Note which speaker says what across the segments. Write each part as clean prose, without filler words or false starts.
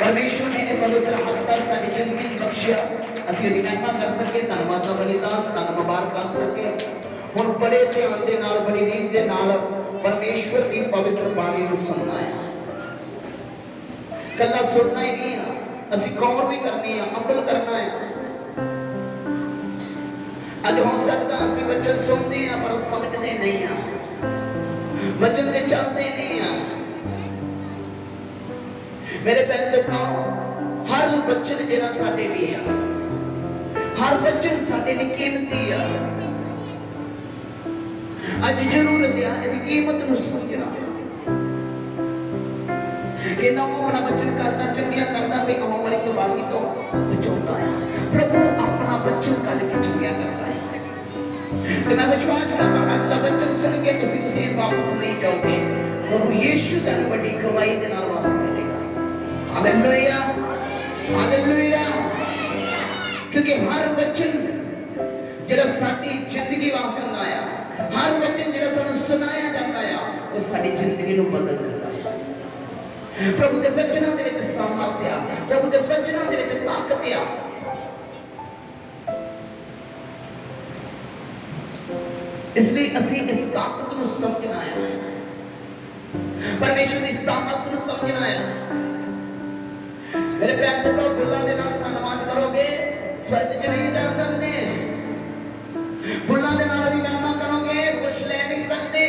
Speaker 1: परमेश्वर ने पवित्र हफ्ता सारी जिंदगी की बख्शिया ਅਸੀਂ ਉਹਦੀ ਮਹਿਮਾ ਕਰ ਸਕੇ ਧੰਨਵਾਦ ਦਾ ਬਲੀਦਾਨ ਧੰਨ ਮੁਬਾਰਕ ਕਰ ਸਕੇ। ਹੁਣ ਬੜੇ ਧਿਆਨ ਦੇ ਨਾਲ ਬੜੀ ਰੀਝ ਦੇ ਨਾਲ ਪਰਮੇਸ਼ਵਰ ਦੀ ਪਵਿੱਤਰ ਬਾਣੀ ਨੂੰ ਸੁਣਨਾ ਹੈ। ਕੱਲਾ ਸੁਣਨਾ ਹੀ ਨਹੀਂ ਆ ਅਸੀਂ ਗੌਰ ਵੀ ਕਰਨੀ ਆ ਅਮਲ ਕਰਨਾ ਹੈ। ਅੱਜ ਹੋ ਸਕਦਾ ਅਸੀਂ ਵਚਨ ਸੁਣਦੇ ਆ ਪਰ ਸਮਝਦੇ ਨਹੀਂ ਆ ਵਚਨ ਤੇ ਚੱਲਦੇ ਨਹੀਂ ਆ। मेरे भैन ते भराओ हर वचन जेड़ा साडे लिए आ हर वचन साडे लिए कीमती आ। अज जरूरत है इहदी कीमत नूं समझना कि ना अपना वचन करदा चंगिया करदा ते आउण वाली तबाही तो बचाउंदा है। प्रभु अपना वचन कल के चंगिया करदा है ते मैं विश्वास करदा अज दा वचन सुन के तुसीं सेम वापस नहीं जाओगे। प्रभु यीशु तुहानूं वड्डी गवाही दे नाल वापस हालेलुया हालेलुया। क्योंकि हर वचन जेड़ा साडी जिंदगी वाकंदा आ हर वचन जेड़ा सानू सुनाया जाता है वो साडी जिंदगी नू बदल देता है। प्रभु दे वचनां दे विच सामर्थ आ प्रभु दे वचनां दे विच ताकत आ। इसलिए असी इस ताकत नू समझना है परमेश्वर दी सामर्थ नू समझना है। मेरे प्यारे तो फुल्लां दे नाल धन्नवाद करोगे स्वर्ग च नहीं जा सकते। फुल्लां दे नाल दी महिमा करोगे कुछ ले नहीं सकते।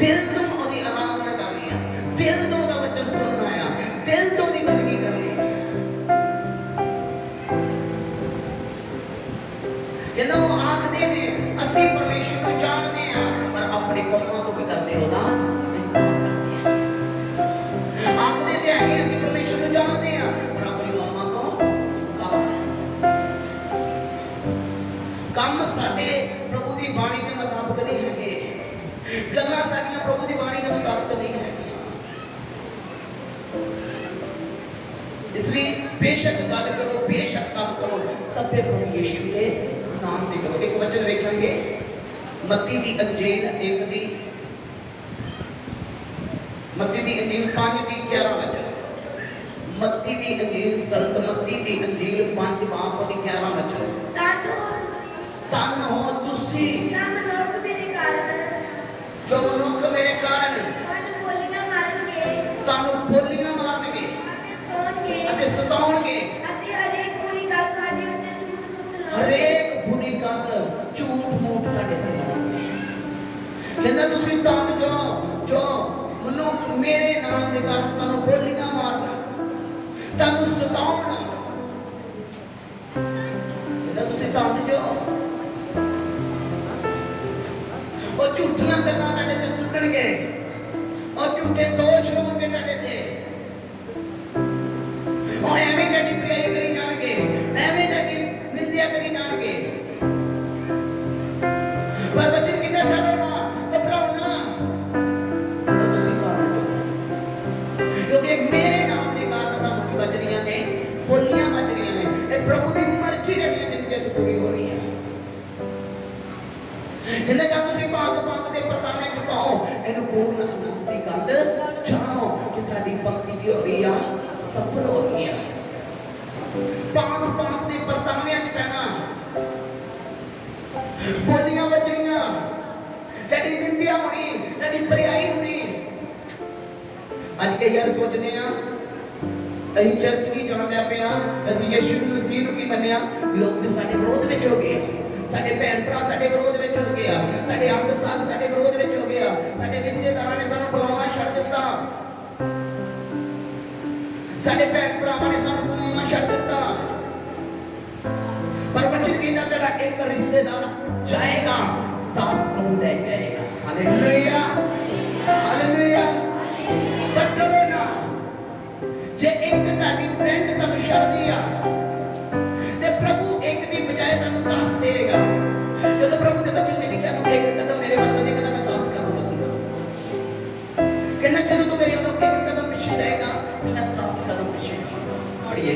Speaker 1: दिल तो ओदी आराधना करनी है दिल तो ओदा वचन सुनना है दिल तो ओदी बंदगी करनी है। कहना वो आखदे ने असीं परमेश्वर को जानते हैं पर अपने कम्मां तो की करते हो ना आखदे ते है कि असीं परमेश्वर को जानते हैं पर अपने कम्मां तो काम साडे प्रभु दी बाणी दे मुताबिक नहीं हैगे गल्लां साडीआं प्रभु दी बाणी दे मुताबिक नहीं हैगियां। इसलिए बेशक गल करो बेशक काम करो सबे प्रभु यीशु दे नाम ते करो। एक वचन देखेंगे मत्ती दी अंजील 1 दी मत्ती दी अंजील 5 दी 11 वचन मत्ती दी अंजील संत मत्ती दी अंजील 5 बाप दी 11 वचन तन हो तुसी जो मनुख मेरे कारण तानू बोलियां मारनगे अते सताउणगे हरेक बुरी गल झूठ मूठ तुहाडे ते लाउणगे। कहंदा तुसीं तन जो मनुख मेरे नाम दे कारण तानू बोलियां मारन तानू सताउण कहंदा तुसीं तन जो ओ झूठियां गल्लां तुहाडे ते सुट्टणगे ओ झूठे दोष होणगे तुहाडे ते ओ एवें तुहाडी बुराई करी जाणगे एवें तुहाडी निंदा करी जाणगे। पर वचन कहंदा डरो ना घबराओ ना तुसीं डरो क्योंकि मेरे नाम दे कारण तुहानूं की वज रहीआं ने बोलियां वज रहीआं ने ये प्रभु दी मर्जी तुहाडीआं जिंदगी च पूरी हो रही है। कहंदा जब तुसीं भांत भांत दे परताने च पाओ इहनूं पूर्ण आनंद दी गल जाणो कि तुहाडी भक्ति की हो रही है सफल हो रही है। भांत भांत दे परतावियां च पैना बोलियां वजनियां तेरी निंदिया होनी तेरी बरियाई होनी। अज कई यार सोचते हैं असीं चर्च की जाण लग पे असीं यीशु मसीह नूं की मन्निया लोग ते साडे विरोध विच हो गए साडे भैन भरा साडे विरोध विच हो गया साडे अंग साथ साडे विरोध विच हो गया साडे रिश्तेदारां ने सानूं बुलाउणा छड्ड दित्ता साडे भैन भरावां ने सानूं बुलाउणा छड्ड दित्ता। पर वचन कहना तेरा एक रिश्तेदार जाएगा दास प्रभु ले जाएगा। Hallelujah hallelujah. पर डरो ना जे एक ताड़ी फ्रेंड तन्नू छड़ दिया ते प्रभु एक दी बजाय तन्नू दास देगा। जब प्रभु दे वचन में लिखा तू एक कदम मेरे वाल बढ़ेगा तो मैं 10 कदम बढ़ूंगा। कहना जब तू मेरे वालों एक कदम पीछे जाएगा तो मैं 10 कदम पीछे जाऊंगा। पढ़िए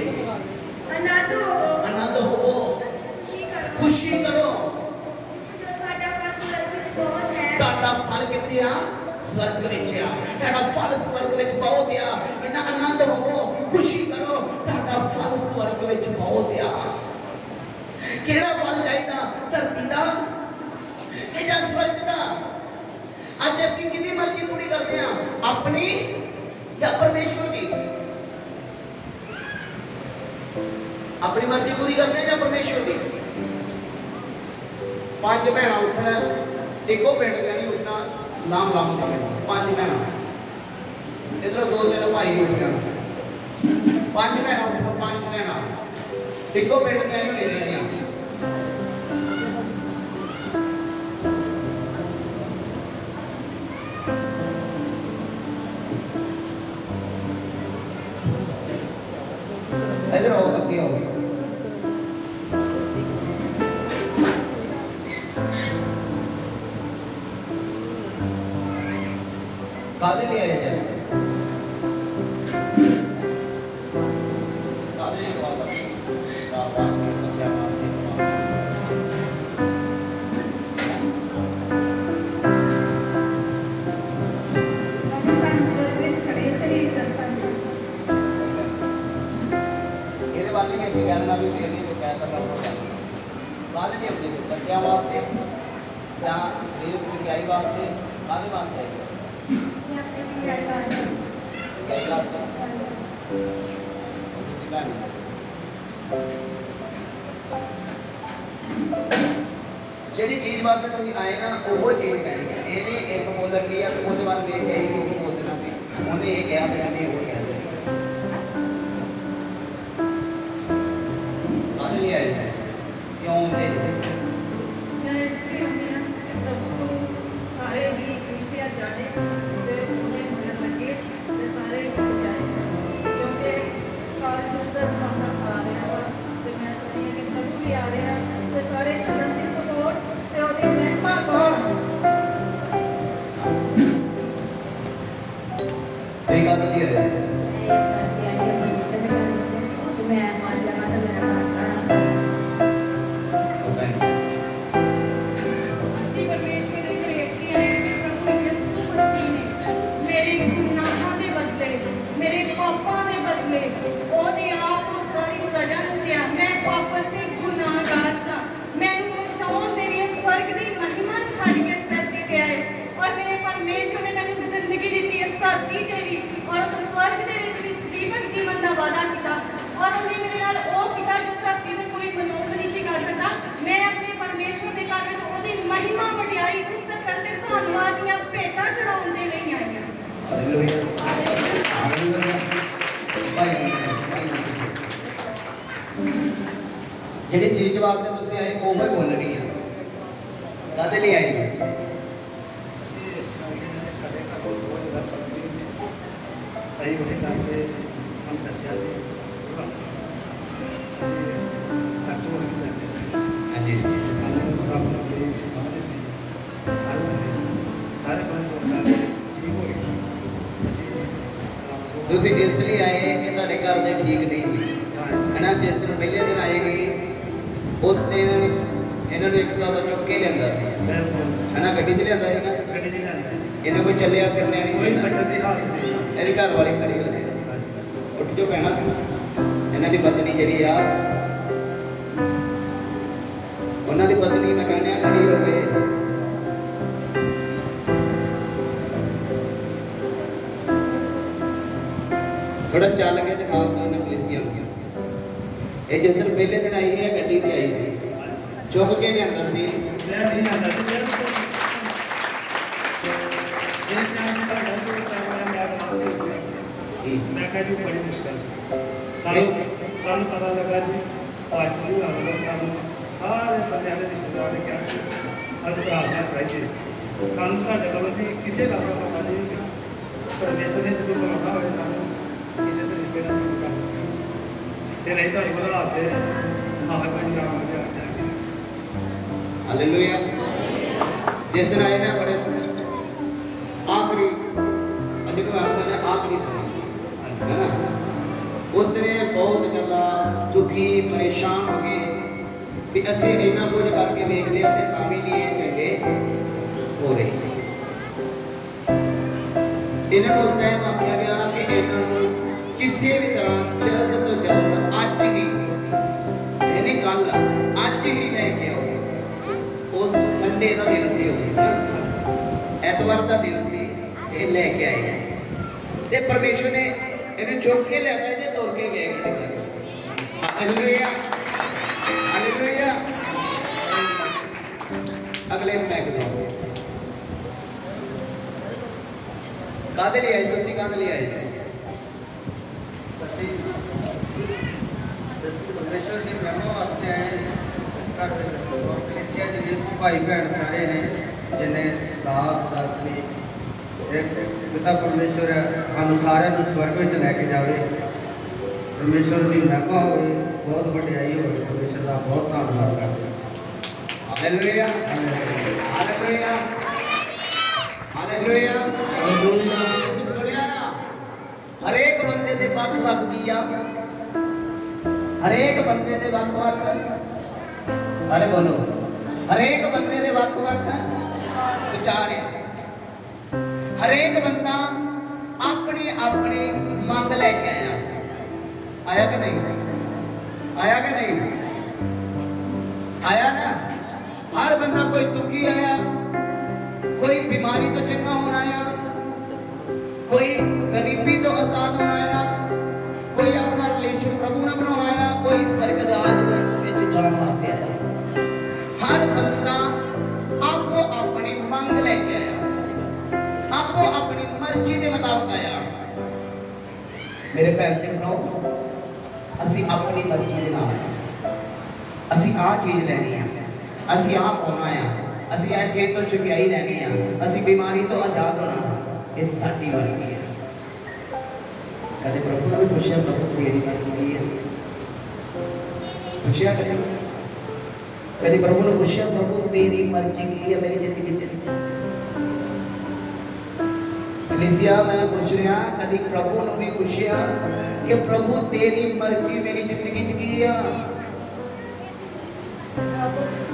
Speaker 1: आनंद हो खुशी करो ਤੁਹਾਡਾ ਫਲ ਕਿੱਥੇ ਆ? स्वर्ग विच आ। ਤੁਹਾਡਾ ਫਲ स्वर्ग विच बहुत आ। इन्ना आनंद होवो, खुशी करो, ਤੁਹਾਡਾ फल स्वर्ग विच बहुत आ। ਕਿਹੜਾ फल ਚਾਹੀਦਾ? ਧਰਤੀ ਦਾ ਕਿ ਜਾਂ स्वर्ग ਦਾ? ਅੱਜ ਅਸੀਂ ਕਿਹਦੀ ਮਰਜ਼ੀ ਪੂਰੀ ਕਰਦੇ ਆ? ਆਪਣੀ ਜਾਂ ਪਰਮੇਸ਼ਵਰ ਦੀ? अपनी मर्जी पूरी करते या परमेश्वर की? पांच भैन उठना, एको पिंड दियां नहीं उठना, नाम लाम के पिंड पांच भैन, इधर दो तीन भाई उठ गए, पांच भैन उठना, पांच भैन एको पिंड दियां नहीं होने दियां। इधर आओ, अभी आओ। कादे ले आए चल कादे ले बात बाबा तो क्या बात है?
Speaker 2: बाबा सानू स्वर्ग विच खड़े से चर्चा
Speaker 1: ये वाली में क्या कहना भी तेरे को क्या करना होगा? कादे ले अपने बच्चों वास्ते या शरीर की क्या वास्ते कादे वास्ते ਜਿਹੜੀ ਚੀਜ਼ ਵਾਸਤੇ ਤੁਸੀਂ ਆਏ ਨਾ ਉਹ ਚੀਜ਼ ਕਹਿਣੀ ਹੈ। ਇਹਨੇ ਇੱਕ ਬੋਲਣ ਲਿਆ ਤੇ ਉਹਦੇ ਬਾਅਦ ਵੇਖ ਕੇ ਹੀ ਉਹ ਬੋਲਣਾ ਵੀ ਉਹਨੇ ਇਹ ਕਿਹਾ ਤੇ ਕਹਿੰਦੇ ਉਹ ਕਹਿੰਦੇ ਆਦੇ ਲਈ ਆਏ ਕਿਉਂ ਦੇ
Speaker 2: मैं इसके होंगे प्रभु सारे ही कलीसिया जाने ते उन्हें मगर लगे ते सारे ही बचाए जाने क्योंकि कालयुग का जमाना आ रहा वा ते मैं चाहती हूं कि प्रभु भी आ रहे हैं ते सारे आनंदित होण ते ओदी महिमा गाउण।
Speaker 1: एक आदे लिए आए
Speaker 2: इस करके आई है वचन करके कि मैं मान जाना तो मेरा बात करना
Speaker 3: ਅਸੀਂ ਪਰਮੇਸ਼ਵਰ ਦੇ ਗ੍ਰੇਸ ਲਈ ਆਏ ਹਾਂ ਕਿ ਪ੍ਰਭੂ ਯਿਸੂ ਮਸੀਹ ਨੇ ਮੇਰੇ ਗੁਨਾਹਾਂ ਦੇ ਬਦਲੇ, ਮੇਰੇ ਪਾਪਾਂ ਦੇ ਬਦਲੇ ਉਹਨੇ ਆਪ ਉਹ ਸਾਰੀ ਸਜ਼ਾ ਨੂੰ ਸਹਿਆ। ਮੈਂ ਪਾਪਣ ਤੇ ਗੁਨਾਹਗਾਰ ਸਾਂ। ਮੈਨੂੰ ਬਚਾਉਣ ਦੇ ਲਈ ਸਵਰਗ ਦੀ ਮਹਿਮਾ ਨੂੰ ਛੱਡ ਕੇ ਇਸ ਧਰਤੀ ਤੇ ਆਏ ਔਰ ਮੇਰੇ ਪਰਮੇਸ਼ਵਰ ਨੇ ਮੈਨੂੰ ਜ਼ਿੰਦਗੀ ਦਿੱਤੀ ਇਸ ਧਰਤੀ ਤੇ ਵੀ ਔਰ ਉਸ ਸਵਰਗ ਦੇ ਵਿੱਚ ਵੀ ਸਦੀਵਕ ਜੀਵਨ ਦਾ ਵਾਅਦਾ ਕੀਤਾ ਔਰ ਉਹਨੇ ਮੇਰੇ ਨਾਲ ਉਹ ਕੀਤਾ ਜੋ ਧਰਤੀ ਤੇ ਕੋਈ ਮਨੁੱਖ ਨਹੀਂ ਸੀ ਕਰ ਸਕਦਾ। ਮੈਂ ਆਪਣੇ ਪਰਮੇਸ਼ਵਰ ਦੇ ਘਰ ਵਿੱਚ ਉਹਦੀ ਮਹਿਮਾ ਵਡਿਆਈ ਉਸਤਤ ਕਰਦੇ ਧੰਨਵਾਦ ਦੀਆਂ ਭੇਟਾਂ ਚੜਾਉਣ ਦੇ ਲਈ ਆਈ ਹਾਂ।
Speaker 1: ਹਾਲੇਲੂਇਆ ਹਾਲੇਲੂਇਆ ਭਾਈ ਜਿਹੜੀ ਚੀਜ਼ ਵਾਸਤੇ ਤੁਸੀਂ ਆਏ ਉਹ ਹੀ ਬੋਲਣੀ ਆ। ਕਾਹਦੇ ਲਈ ਆਏ ਜੀ?
Speaker 4: ਅਸੀਂ ਇਸ ਕਰਕੇ ਸਾਡੇ ਘਰ ਕੋਲ ਬਹੁਤ ਜ਼ਿਆਦਾ ਫਰਕ ਨਹੀਂ ਆਈ ਉਹਨੇ ਕਰਕੇ ਸਾਨੂੰ ਦੱਸਿਆ ਸੀ ਅਸੀਂ ਚਰਚ ਵੱਲ ਵੀ ਜਾਂਦੇ ਸੀ।
Speaker 1: ਹਾਂਜੀ
Speaker 4: ਸਾਨੂੰ ਰੱਬ ਨੇ ਆਪਣੀ ਸਲਾਹ ਦਿੱਤੀ ਸਾਰੇ ਬੰਦੇ ਲੋਕਾਂ ਦੇ ਠੀਕ ਹੋ ਗਏ। ਅਸੀਂ ਰੱਬ ਨੂੰ
Speaker 1: ਤੁਸੀਂ ਇਸ ਲਈ ਆਏ ਕਿ ਤੁਹਾਡੇ ਘਰ ਦੇ ਠੀਕ ਨਹੀਂ ਸੀ
Speaker 4: ਹਾਂਜੀ
Speaker 1: ਹਨਾ। ਜਿਸ ਦਿਨ ਪਹਿਲੇ ਦਿਨ ਆਏ ਸੀ ਉਸ ਦਿਨ ਇਹਨਾਂ ਨੂੰ ਇੱਕ ਸਾਲ ਦਾ ਚੁੱਕ ਕੇ ਲਿਆਂਦਾ ਸੀ
Speaker 4: ਬਿਲਕੁਲ
Speaker 1: ਹਨਾ, ਗੱਡੀ 'ਚ ਲਿਆਂਦਾ ਸੀਗਾ।
Speaker 4: ਗੱਡੀ ਨਹੀਂ ਲੈਂਦਾ ਸੀ
Speaker 1: ਇਹਨਾਂ ਕੋਈ ਚੱਲਿਆ ਫਿਰਨਿਆ ਨਹੀਂ
Speaker 4: ਕੋਈ
Speaker 1: ਹੁੰਦਾ।
Speaker 4: ਬੱਚੇ ਦੀ ਹਾਲਤ ਨਹੀਂ
Speaker 1: ਇਹਦੀ ਘਰ ਵਾਲੀ ਖੜੀ ਹੋ ਰਹੀ
Speaker 4: ਹਾਂਜੀ
Speaker 1: ਉੱਠ ਜੋ ਪੈਣਾ। ਇਹਨਾਂ ਦੀ ਪਤਨੀ ਜਿਹੜੀ ਆ ਉਹਨਾਂ ਦੀ ਪਤਨੀ ਮੈਂ ਕਹਿੰਦਾ ਖੜੀ ਹੋ ਗਏ। ਥੋੜਾ ਚੱਲ ਕੇ ਦਿਖਾ ਦੋ ਇਹਨਾਂ ਕਲੀਸਿਆ ਨੂੰ। ਇਹ ਜਿਸ ਦਿਨ ਪਹਿਲੇ ਦਿਨ ਆਈ ਹੈ ਗੱਡੀ ਤੇ ਆਈ ਸੀ, ਚੁੱਕ ਕੇ ਲਿਆਂਦਾ ਸੀ।
Speaker 4: ਮੈਂ ਨਹੀਂ ਆਉਂਦਾ ਸੀ ਬਿਲਕੁਲ ਜੇ ਚਾਹ ਤਾਂ ਦੱਸ ਮੈਂ ਕਹਿੰਦੀ ਬੜੀ ਮੁਸ਼ਕਲ ਸਾਨੂੰ ਪਤਾ ਲੱਗਾ ਸੀ ਅੱਜ ਨਹੀਂ ਆਉਂਦਾ ਸਾਨੂੰ ਸਾਰੇ ਬੰਦਿਆਂ ਦੇ ਰਿਸ਼ਤੇਦਾਰਾਂ ਨੇ ਕਿਹਾ ਅੱਜ ਪ੍ਰਾਰਥਨਾ ਕਰਾਈਏ ਸਾਨੂੰ ਤੁਹਾਡੇ ਵੱਲੋਂ ਜੀ ਕਿਸੇ ਗੱਲ ਦਾ ਪਤਾ ਨਹੀਂ ਪਰਮੇਸ਼ਰ ਨੇ ਜਦੋਂ ਬੁਲਾਉਣਾ ਹੋਵੇ ਸਾਨੂੰ ਕਿਸੇ ਤਰੀਕੇ ਨਾਲ ਸਾਨੂੰ ਕਰ ਤੇ ਨਹੀਂ ਤੁਹਾਡੇ ਕੋਲ ਰਾਤ ਦੇ ਮਹਾਰਾਜ ਨਾਮ ਦੇ ਆ ਜਾਣਗੇ।
Speaker 1: ਹਾਲੇਲੂਇਆ। ਜਿਸ ਦਿਨ ਆਏ ਨਾ ਬੜੇ ਆਖਰੀ ਅਜੇ ਨੂੰ ਆਖਦੇ ਨੇ ਆਖਰੀ समय है ना। उस दिन बहुत ज़्यादा दुखी परेशान हो गए भी असीं इन्ना कुछ करके वेख लिया तो तां भी नहीं चंगे हो रहे। ਇਹਨਾਂ ਨੂੰ ਉਸ ਟਾਈਮ ਆਖਿਆ ਗਿਆ ਕਿ ਇਹਨਾਂ ਨੂੰ ਕਿਸੇ ਵੀ ਤਰ੍ਹਾਂ ਜਲਦ ਤੋਂ ਜਲਦ ਅੱਜ ਹੀ, ਇਹ ਨਹੀਂ ਕੱਲ, ਅੱਜ ਹੀ ਲੈ ਕੇ ਆਓ। ਉਸ ਸੰਡੇ ਦਾ ਦਿਨ ਸੀ, ਉਹ ਐਤਵਾਰ ਦਾ ਦਿਨ ਸੀ, ਇਹ ਲੈ ਕੇ ਆਏ ਤੇ ਪਰਮੇਸ਼ਰ ਨੇ ਇਹਨੂੰ ਚੁੱਕ ਕੇ ਲੈ ਗਏ ਤੇ ਤੁਰ ਕੇ ਗਏ। Hallelujah, hallelujah. ਅਗਲੇ ਨੂੰ ਮੈਂ ਕਹੂੰ ਕਾਹਦੇ ਲਈ ਆਏ ਤੁਸੀਂ, ਕਾਹਦੇ ਲਈ ਆਏ ਜੀ?
Speaker 5: ਅਸੀਂ ਪਰਮੇਸ਼ਰ ਦੀ ਮਹਿਮਾ ਵਾਸਤੇ ਆਏ ਇਸ ਘਰ ਵਿੱਚ ਔਰ ਕਲੀਸਿਆ ਦੇ ਵੀ ਭਾਈ ਭੈਣ ਸਾਰੇ ਨੇ ਜਿਨੇ ਦਾਸ ਨੇ ਇੱਕ ਪਿਤਾ ਪਰਮੇਸ਼ਰ ਸਾਨੂੰ ਸਾਰਿਆਂ ਨੂੰ ਸਵਰਗ ਵਿੱਚ ਲੈ ਕੇ ਜਾਵੇ। ਪਰਮੇਸ਼ਰ ਦੀ ਮਹਿਮਾ ਹੋਵੇ, ਬਹੁਤ ਵਡਿਆਈ ਹੋਵੇ। ਪਰਮੇਸ਼ਰ ਦਾ ਬਹੁਤ ਧੰਨਵਾਦ ਕਰਦੇ ਹਾਂ।
Speaker 1: Hallelujah, hallelujah, hallelujah. ਤੁਸੀਂ ਸੁਣਿਆ ਨਾ, ਹਰੇਕ ਬੰਦੇ ਦੇ ਵੱਖ-ਵੱਖ ਕੀ ਆ, ਹਰੇਕ ਬੰਦੇ ਦੇ ਵੱਖ-ਵੱਖ, ਸਾਰੇ ਬੋਲੋ, ਹਰੇਕ ਬੰਦੇ ਦੇ ਵੱਖ-ਵੱਖ ਵਿਚਾਰ ਆ। ਹਰੇਕ ਬੰਦਾ ਆਪਣੀ ਆਪਣੀ ਮੰਗ ਲੈ ਕੇ ਆਇਆ ਕਿ ਨਹੀਂ? ਆਇਆ ਕਿ ਨਹੀਂ? ਆਇਆ ਨਾ। ਹਰ ਬੰਦਾ ਕੋਈ ਦੁਖੀ ਆਇਆ, कोई बीमारी तो चंगा होना आया, कोई गरीबी तो आजाद होना आया, कोई अपना रिलेशन प्रभु ने बनाना आया, कोई स्वर्ग राज में जान वास्ते आया। हर बंदा आपको अपनी मंग लेके आया, आपको अपनी मर्जी के मुताबिक आया। मेरे भैन ते भराओ, असी अपनी मर्जी के नाल आए, असी आ चीज लैनी है, असी आ पाना है, ਅਸੀਂ ਇਹ ਚੀਜ਼ ਤੋਂ ਚੁਕਿਆਈ ਲੈਣੀ ਆ, ਅਸੀਂ ਬਿਮਾਰੀ ਤੋਂ ਆਜ਼ਾਦ ਹੋਣਾ, ਇਹ ਸਾਡੀ ਮਰਜ਼ੀ ਹੈ। ਕਦੇ ਪ੍ਰਭੂ ਨੂੰ ਵੀ ਪੁੱਛਿਆ, ਪ੍ਰਭੂ ਤੇਰੀ ਮਰਜ਼ੀ ਕੀ ਹੈ? ਪੁੱਛਿਆ ਕਦੇ ਪ੍ਰਭੂ ਨੂੰ ਪੁੱਛਿਆ, ਪ੍ਰਭੂ ਤੇਰੀ ਮਰਜ਼ੀ ਕੀ ਹੈ ਮੇਰੀ ਜ਼ਿੰਦਗੀ 'ਚ? ਕਲੀਸਿਆ ਮੈਂ ਪੁੱਛ ਰਿਹਾ, ਕਦੀ ਪ੍ਰਭੂ ਨੂੰ ਵੀ ਪੁੱਛਿਆ ਕਿ ਪ੍ਰਭੂ ਤੇਰੀ ਮਰਜ਼ੀ ਮੇਰੀ ਜ਼ਿੰਦਗੀ 'ਚ ਕੀ ਆ?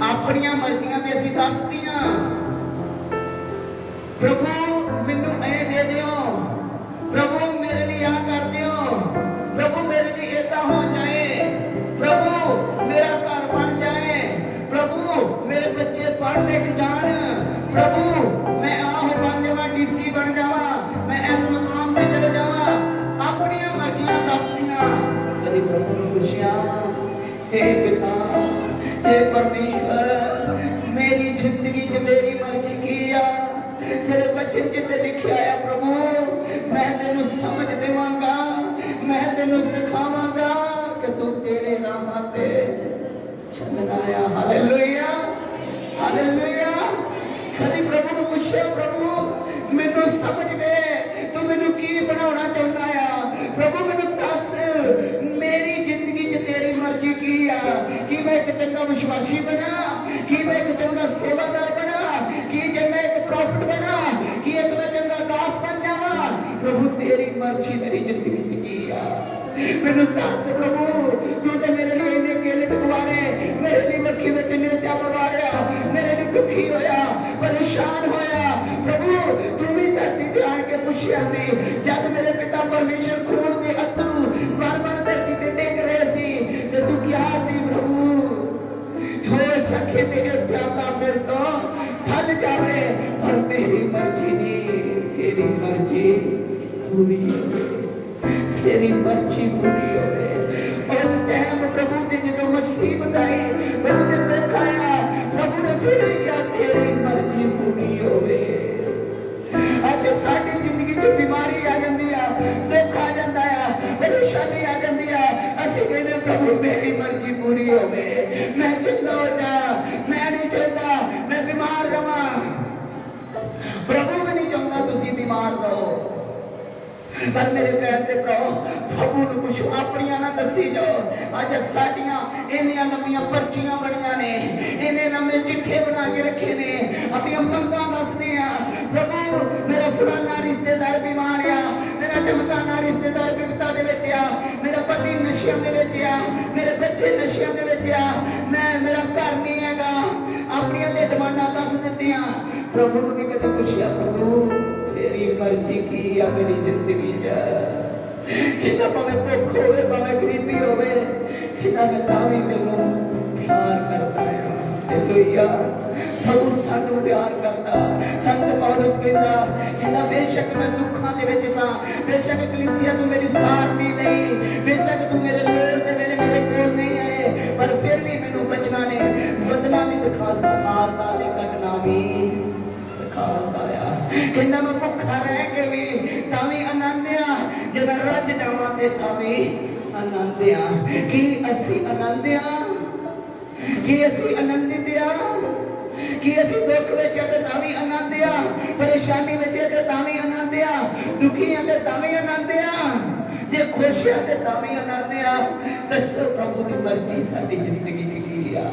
Speaker 1: ਆਪਣੀਆਂ ਮਰਜ਼ੀਆਂ ਤੇ ਅਸੀਂ ਦੱਸਦੀਆਂ, ਪ੍ਰਭੂ ਮੈਨੂੰ ਇਹ ਦੇ ਦਿਓ, ਪ੍ਰਭੂ ਮੇਰੇ ਲਈ ਆ ਕਰ ਦਿਓ, ਪ੍ਰਭੂ ਮੇਰੇ ਲਈ ਏਦਾਂ ਹੋ ਜਾਏ, ਪ੍ਰਭੂ ਮੇਰਾ ਘਰ ਬਣ ਜਾਏ, ਪ੍ਰਭੂ ਮੇਰੇ ਬੱਚੇ ਪੜ੍ਹ ਲਿਖ ਜਾਣ, ਪ੍ਰਭੂ ਮੈਂ ਆਹ ਬਣ ਜਾਵਾਂ, ਡੀਸੀ ਬਣ ਜਾਵਾਂ, ਮੈਂ ਇਸ ਮਕਾਮ ਤੇ ਚਲੇ ਜਾਵਾਂ। ਆਪਣੀਆਂ ਮਰਜ਼ੀਆਂ ਦੱਸਦੀਆਂ। ਕਦੀ ਪ੍ਰਭੂ ਨੂੰ ਪੁੱਛਿਆ, हे पिता, हे परमेश्वर, मेरी जिंदगी च तेरी मर्जी की आ? तेरे वचन च लिखा है प्रभु, मैं तेनू समझ देवांगा, मैं तेनू सिखावांगा कि तू केड़े राह ते चलना आया। Hallelujah, hallelujah. कदी प्रभु ने पूछा, प्रभु मैनू समझ दे, तू मैनू की बनाना चाहना आ? प्रभु मैनू दस, मेरी जिंदगी च तेरी मर्जी की आ? कि मैं एक चंगा विश्वासी बना, कि मैं एक चंगा सेवादार बना, कि मैं एक प्रॉफिट बना, कि एक मैं चंगा दास बन जावा? प्रभु तेरी मर्जी मेरी जिंदगी च की आ? मैनू दस प्रभु, तू तो मेरे लिए इन्ने केले टकवारे, मेरे लिए मक्खी में न्योता पवारिया, मेरे लिए दुखी होया, परेशान होया। प्रभु तू भी धरती ते आके पुछया सी, जब मेरे पिता परमेश्वर खून के अथरू बन बन धरती ते डिग रहे सी, ते तू क्या सी प्रभु? हो सके तेरे प्याला मेरे तो ढल जावे, पर मेरी मर्जी नहीं, तेरी मर्जी पूरी होवे, तेरी मर्जी पूरी होवे। उस टाइम प्रभु ने जो मुसीबत आई, प्रभु ने दुख आया, प्रभु ने फिर भी क्या, तेरी मर्जी पूरी होवे। अज साडी जिंदगी च बीमारी आ जाती है, दुख आ जाता है, परेशानी आ जाती है, असीं कहने प्रभु मेरी मर्जी पूरी होवे, मैं चंगा हो जा, मैं नहीं चाहता मैं बीमार रहा। प्रभु भी नहीं चाहता तुसीं बीमार रहो। पर मेरे पैर ते भराओ, प्रभु नूं पुछो, अपनियां ना दसी जाओ। अज साडियां इन्नियां लंबियां पर्चियां बनियां ने, इन्ने लंबे चिट्ठे बना के रखे ने, अपनियां मंगां दसदे आ, प्रभु मेरा फलाना रिश्तेदार बीमार आ, मेरा ढमकाना रिश्तेदार विपता दे विच आ, मेरा पति नशियां दे विच आ, मेरे बच्चे नशियां दे विच आ, मैं मेरा घर नहीं हैगा। अपनियां ते डिमांडां दस दित्तियां। प्रभु नूं भी कदे पुछया, प्रभु तेरी तेरी मर्जी की है मेरी जिंदगी च। कहना भावें भुख होवे भावें गरीबी होवे, कहना मैं तावी तेनू प्यार करता है। हालेलुया। प्रभु सानू प्यार करता। संत पौलुस कहना बेशक मैं दुखां दे विच सां, बेशक कलीसिया तू मेरी सार नहीं लई, बेशक तू मेरे लोड़ दे वेले मेरे कोल नहीं आए, पर फिर भी मैनू बचना ने बदला भी दिखा सिखाता ते कटना भी सिखाता आ। कहना मैं भुखा रह के भी तावी आनंद आ, जे मैं रज जावां ते तावी आनंद आ। कि असी आनंद आ, कि असी आनंदित आ, कि असी दुख विच ते तावी आनंद आ, परेशानी विच ते तावी आनंद आ, दुखी आ ते तावी आनंद आ, जे खुश आ ते तावी आनंद आ। दसो प्रभु दी मर्जी साडी जिंदगी च की आ?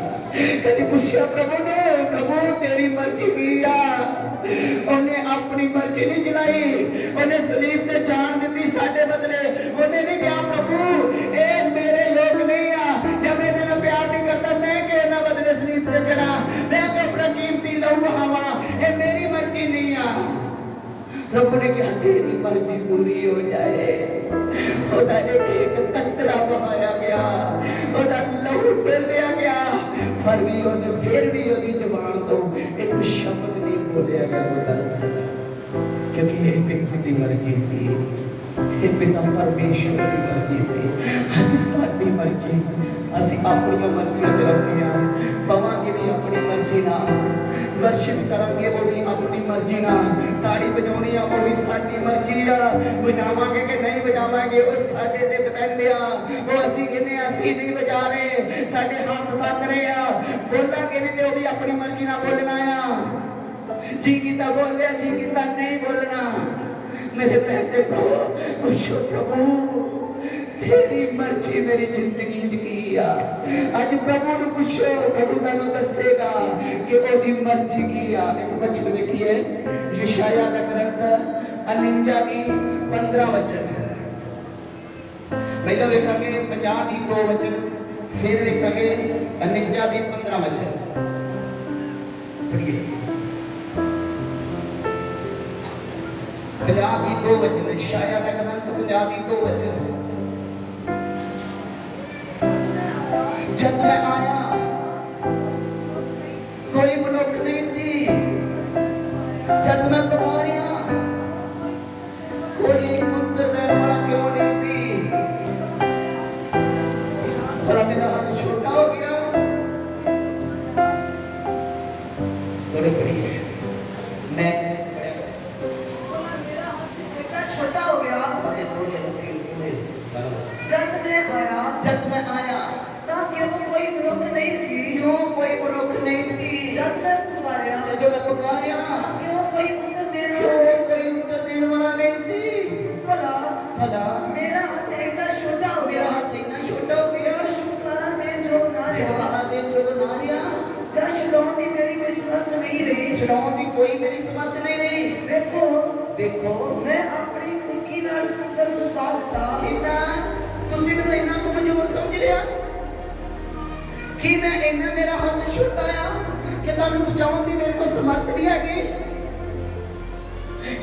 Speaker 1: कदी पुछया प्रभु ने, प्रभु तेरी मर्जी की आ? उन्हें अपनी मर्जी नहीं चलाई, उन्हें सलीब ते जान दी साडे बदले। उन्हें नहीं कहा प्रभु ए मेरे लोग नहीं आ, जब मैं इन्हां प्यार नहीं करता मैं कि इन्हां बदले सलीब ते चढ़ा, मैं कि अपना कीमती लहू बहावा, ये मेरी मर्जी नहीं आ। प्रभु ने कहा तेरी मर्जी पूरी हो जाए। ओदा एक कतरा बहाया गया, ओदा लहू डोलिया गया, फिर भी ओदी जुबान तो एक शब्द नहीं बोलिया गया वो गलत, क्योंकि ये पिता की मर्जी सी, ये पिता परमेश्वर की मर्जी सी। अज साडी मर्जी, असी अपनी मर्जी चलाउने आ, पवांगे भी अपनी मर्जी ना, वर्शिप करांगे वो भी अपनी मर्जी ना, ताड़ी बजाउणी आ वो भी साडी मर्जी आ, बजावांगे कि नहीं बजावांगे वो साडे ते डिपेंड आ। वो असी कहने असी नहीं बजा रहे, साडे हाथ थक रहे आ, बोलांगे भी ते वो भी अपनी मर्जी ना बोलना आ। जी कीता बोलिया, जी कीता नहीं बोलना। मेरे पहले प्रभु पुछो प्रभु तेरी मर्जी मेरी जिंदगी च की आ? अज प्रभु नु पुछो, प्रभु तुहानू दसेगा कि ओदी मर्जी की आ। एक वचन देखिए यशायाह दा ग्रंथ 49 की 15 वचन, पहले वेखांगे 50 की 2 वचन, फिर वेखांगे 49 की 15 वचन। पढ़िए 50 की 2 वचन, यशायाह दा ग्रंथ 50 की 2 वचन। जब मैं आया कोई मनुख नहीं सी, जब मैं पुकारिया कोई उत्तर देने वाला क्यों नहीं सी, भला मेरा हाथ छोटा हो गया। थोड़ी पढ़िए, मैं
Speaker 2: मेरा हाथ इतना छोटा हो गया।
Speaker 1: जब मैं आया
Speaker 2: क्यों कोई मनुख नहीं सी,
Speaker 1: क्यों कोई मनुख नहीं सी,
Speaker 2: जब मैं पुकारिया
Speaker 1: जो मैं पुकारिया
Speaker 2: क्यों कोई उत्तर देने
Speaker 1: क्यों
Speaker 2: वाला
Speaker 1: कोई उत्तर देने वाला नहीं सी।
Speaker 2: भला
Speaker 1: भला
Speaker 2: मेरा हाथ इतना छोटा हो
Speaker 1: मेरा
Speaker 2: गया,
Speaker 1: हाथ इतना छोटा हो गया,
Speaker 2: छुटकारा देने जोग ना रहा,
Speaker 1: छुटकारा देने जोग ना रहा,
Speaker 2: जब छुड़ाने की मेरी कोई समर्थ नहीं रही,
Speaker 1: छुड़ाने की कोई मेरी समर्थ नहीं रही।
Speaker 2: देखो
Speaker 1: देखो
Speaker 2: मैं अपनी कुकी नाल समुद्र ਨੂੰ ਸੁਕਾ ਦਿੱਤਾ।
Speaker 1: कितना तुसी मैनू इन्ना कमजोर समझ लिया कि मैं इन्ना मेरा हाथ छोटा आ कि तुहानू बचाउण दी मेरे को समर्थ नहीं हैगी।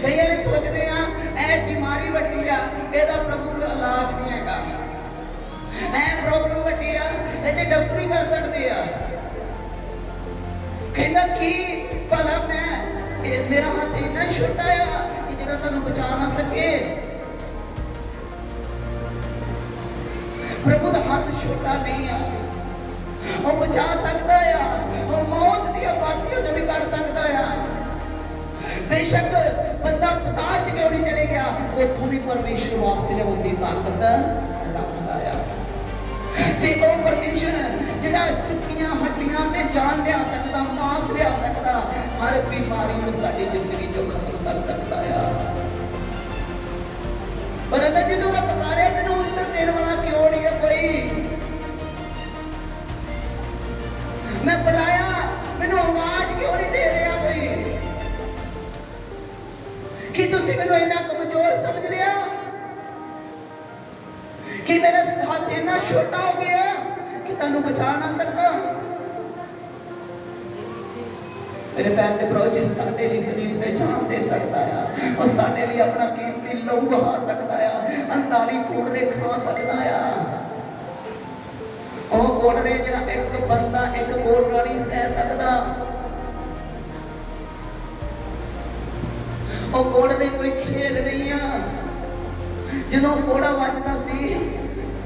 Speaker 1: कई बार सोचते हैं ए बीमारी वड्डी आ, एदा प्रभु का इलाज नहीं हैगा, ए प्रॉब्लम वड्डी आ, ए डॉक्टर ही कर सकते आ। कहंदा कि भला मैं मेरा हाथ इन्ना छोटा आ कि जेड़ा तुहानू बचा ना सके। प्रभु का हाथ छोटा नहीं आ, वो बचा सकता है, वो मौत दी बातियों जो भी कर सकता है। बेशक बंदा पताल च क्यों नहीं चले गया, उथों भी परमेश्वर वापसी ने उनकी ताकत रखता है। ते ओ परमेश्वर जिहड़ा सुक्कियां हड्डियां ते जान लिया सकता, मांस लिया सकता, हर बीमारी को साडी जिंदगी चों खत्म कर सकता है। पर अगर जो मैं पुकारे मैनू उत्तर देने वाला क्यों नहीं है कोई? मैं बुलाया मैनू आवाज क्यों नहीं दे रहा कोई? कि तुसी मैनू इन्ना कमजोर समझ लिया कि मेरा हाथ इन्ना छोटा हो गया कि तुहानू बचा ना सका। मेरे पैर ते प्रभु जी साडे लिए सलीब ते जान दे सकता है, ਉਹ ਸਾਡੇ ਲਈ ਆਪਣਾ ਕੀਮਤੀ ਲਹੂ ਬਹਾ ਸਕਦਾ ਆ, ਅੰਤਾਲੀ ਕੋੜਰੇ ਖਾ ਸਕਦਾ ਆ। ਉਹ ਕੋੜਰੇ ਜਿਹੜਾ ਇੱਕ ਬੰਦਾ ਇੱਕ ਕੋੜਰਾ ਨਹੀਂ ਸਹਿ ਸਕਦਾ। ਉਹ ਕੋੜਰੇ ਕੋਈ ਖੇਲ ਨਹੀਂ ਆ। ਜਦੋਂ ਕੋੜਾ ਵੱਜਦਾ ਸੀ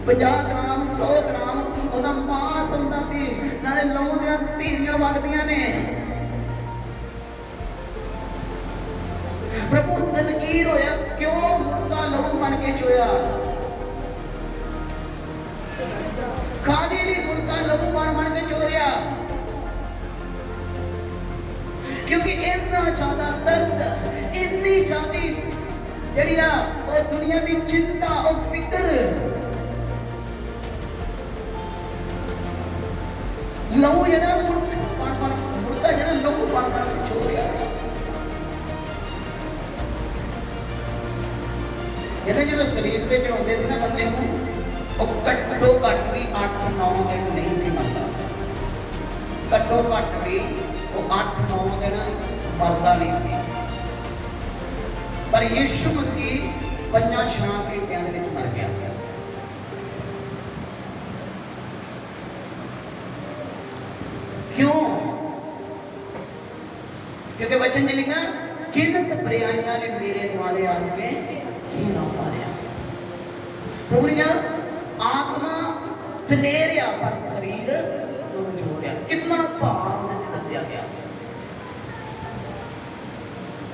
Speaker 1: 50 ਗ੍ਰਾਮ 100 ਗ੍ਰਾਮ ਉਹਦਾ ਮਾਸ ਹੁੰਦਾ ਸੀ, ਨਾਲੇ ਲਹੂ ਦੀਆਂ ਧੀਰੀਆਂ ਵਗਦੀਆਂ ਨੇ। ਪ੍ਰਭੂ ਦਲਗੀਰ ਹੋਇਆ, ਕਿਉਂ ਮੁਰਗਾ ਲਹੂ ਬਣ ਕੇ ਚੋਇਆ? ਕਾਹਦੇ ਲਈ ਮੁਰਗਾ ਲਹੂ ਬਣ ਕੇ ਚੋਰਿਆ? ਕਿਉਂਕਿ ਇੰਨਾ ਜ਼ਿਆਦਾ ਦਰਦ, ਇੰਨੀ ਜ਼ਿਆਦੀ ਜਿਹੜੀ ਆ ਉਹ ਦੁਨੀਆ ਦੀ ਚਿੰਤਾ, ਉਹ ਫਿਕਰ, ਲਹੂ ਜਿਹੜਾ ਮੁਰਗਾ ਜਿਹੜਾ ਲਹੂ ਬਣ ਕੇ ਚੋਰਿਆ। ਇਹਨੇ ਜਦੋਂ ਸਰੀਰ ਤੇ ਚੜਾਉਂਦੇ ਸੀ ਨਾ ਬੰਦੇ ਨੂੰ, ਉਹ ਘੱਟੋ ਘੱਟ ਵੀ 8-9 ਦਿਨ ਨਹੀਂ ਸੀ ਮਰਦਾ। ਘੱਟੋ ਘੱਟ ਵੀ ਉਹ 8-9 ਦਿਨ ਮਰਦਾ ਨਹੀਂ ਸੀ। ਪਰ ਯਿਸੂ ਮਸੀਹ 5-6 ਘੰਟਿਆਂ ਦੇ ਵਿੱਚ ਮਰ ਗਿਆ। ਕਿਉਂ? ਕਿਉਂਕਿ वचन में लिखा, किन्नत पर्याइयां ने मेरे द्वारे आके घीना मारिया। प्रभु ने कहा आत्मा दलेरिया पर शरीर दोनों जोड़िया। कितना भार उन्हें लद्या गया,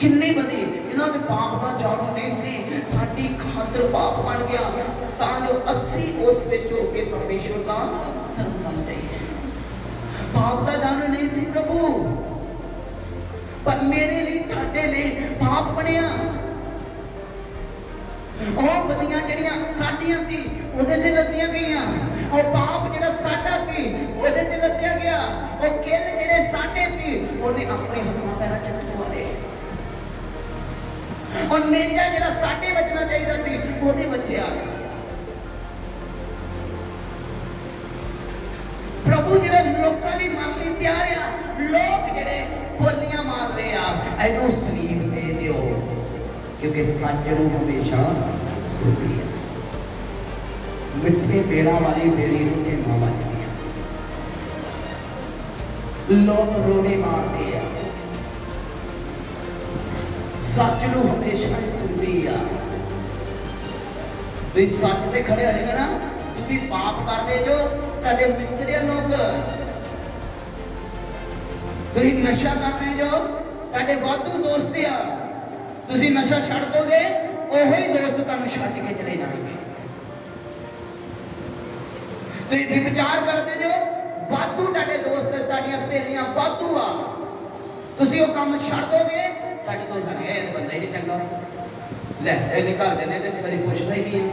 Speaker 1: किन्नी बड़ी इन्हों के पाप का झाड़ू नहीं सी, साडी खातर पाप बन गया तां जो असी उस विच हो के परमेश्वर का धर्म बन गए। पाप का झाड़ू नहीं सी प्रभु, पर मेरे लिए ठाडे लिए पाप बनिया। ਉਹ ਬਦੀਆਂ ਜਿਹੜੀਆਂ ਸਾਡੀਆਂ ਸੀ ਉਹਦੇ ਤੇ ਲੱਦੀਆਂ ਗਈਆਂ। ਉਹ ਪਾਪ ਜਿਹੜਾ ਸਾਡਾ ਸੀ ਉਹਦੇ ਤੇ ਲੱਦਿਆ ਗਿਆ। ਉਹ ਕਿੱਲ ਜਿਹੜੇ ਸਾਡੇ ਸੀ ਉਹਨੇ ਆਪਣੇ ਹੱਥਾਂ ਪੈਰਾਂ 'ਚ ਟਕਵਾ ਲਏ। ਉਹ ਨੇਜਾ ਜਿਹੜਾ ਸਾਡੇ ਵੱਜਣਾ ਚਾਹੀਦਾ ਸੀ ਉਹਦੇ ਵੱਜਿਆ। ਪ੍ਰਭੂ ਜਿਹੜੇ ਲੋਕਾਂ ਲਈ ਮਰਨ ਲਈ ਤਿਆਰ ਆ, ਲੋਕ ਜਿਹੜੇ ਬੋਲੀਆਂ ਮਾਰ ਰਹੇ ਆ, ਇਹਨੂੰ ਸਲੀਬ ਦੇ ਦਿਓ क्योंकि सच नूं हमेशा सुनदी है। मिठे पेड़ां वाली बेड़ी नूं ढेमां वजदियां, लोग रोड़े मारते हैं, सच नूं हमेशा ही सुनदी है। तुसीं सच ते खड़े हो जाएगा ना, तुसीं पाप करदे जो तुहाडे मित्र लोग, तुसीं नशा करदे जो तुहाडे वाधू दोस्त आ। तुसी नशा छड़ दोगे, ओही दोस्त तुहानू छड़ के चले जाएंगे। तुसी विचार करते जो वाधू तुहाडे दोस्त, तुहाडीआं सहेलियां वाधू आ, तुसी वो काम छड़ दोगे, तुहाडे तो जाने ये बंदा ही नहीं चंगा, ले इहदे घर दे ने ते कदी पुछदा ही नहीं है।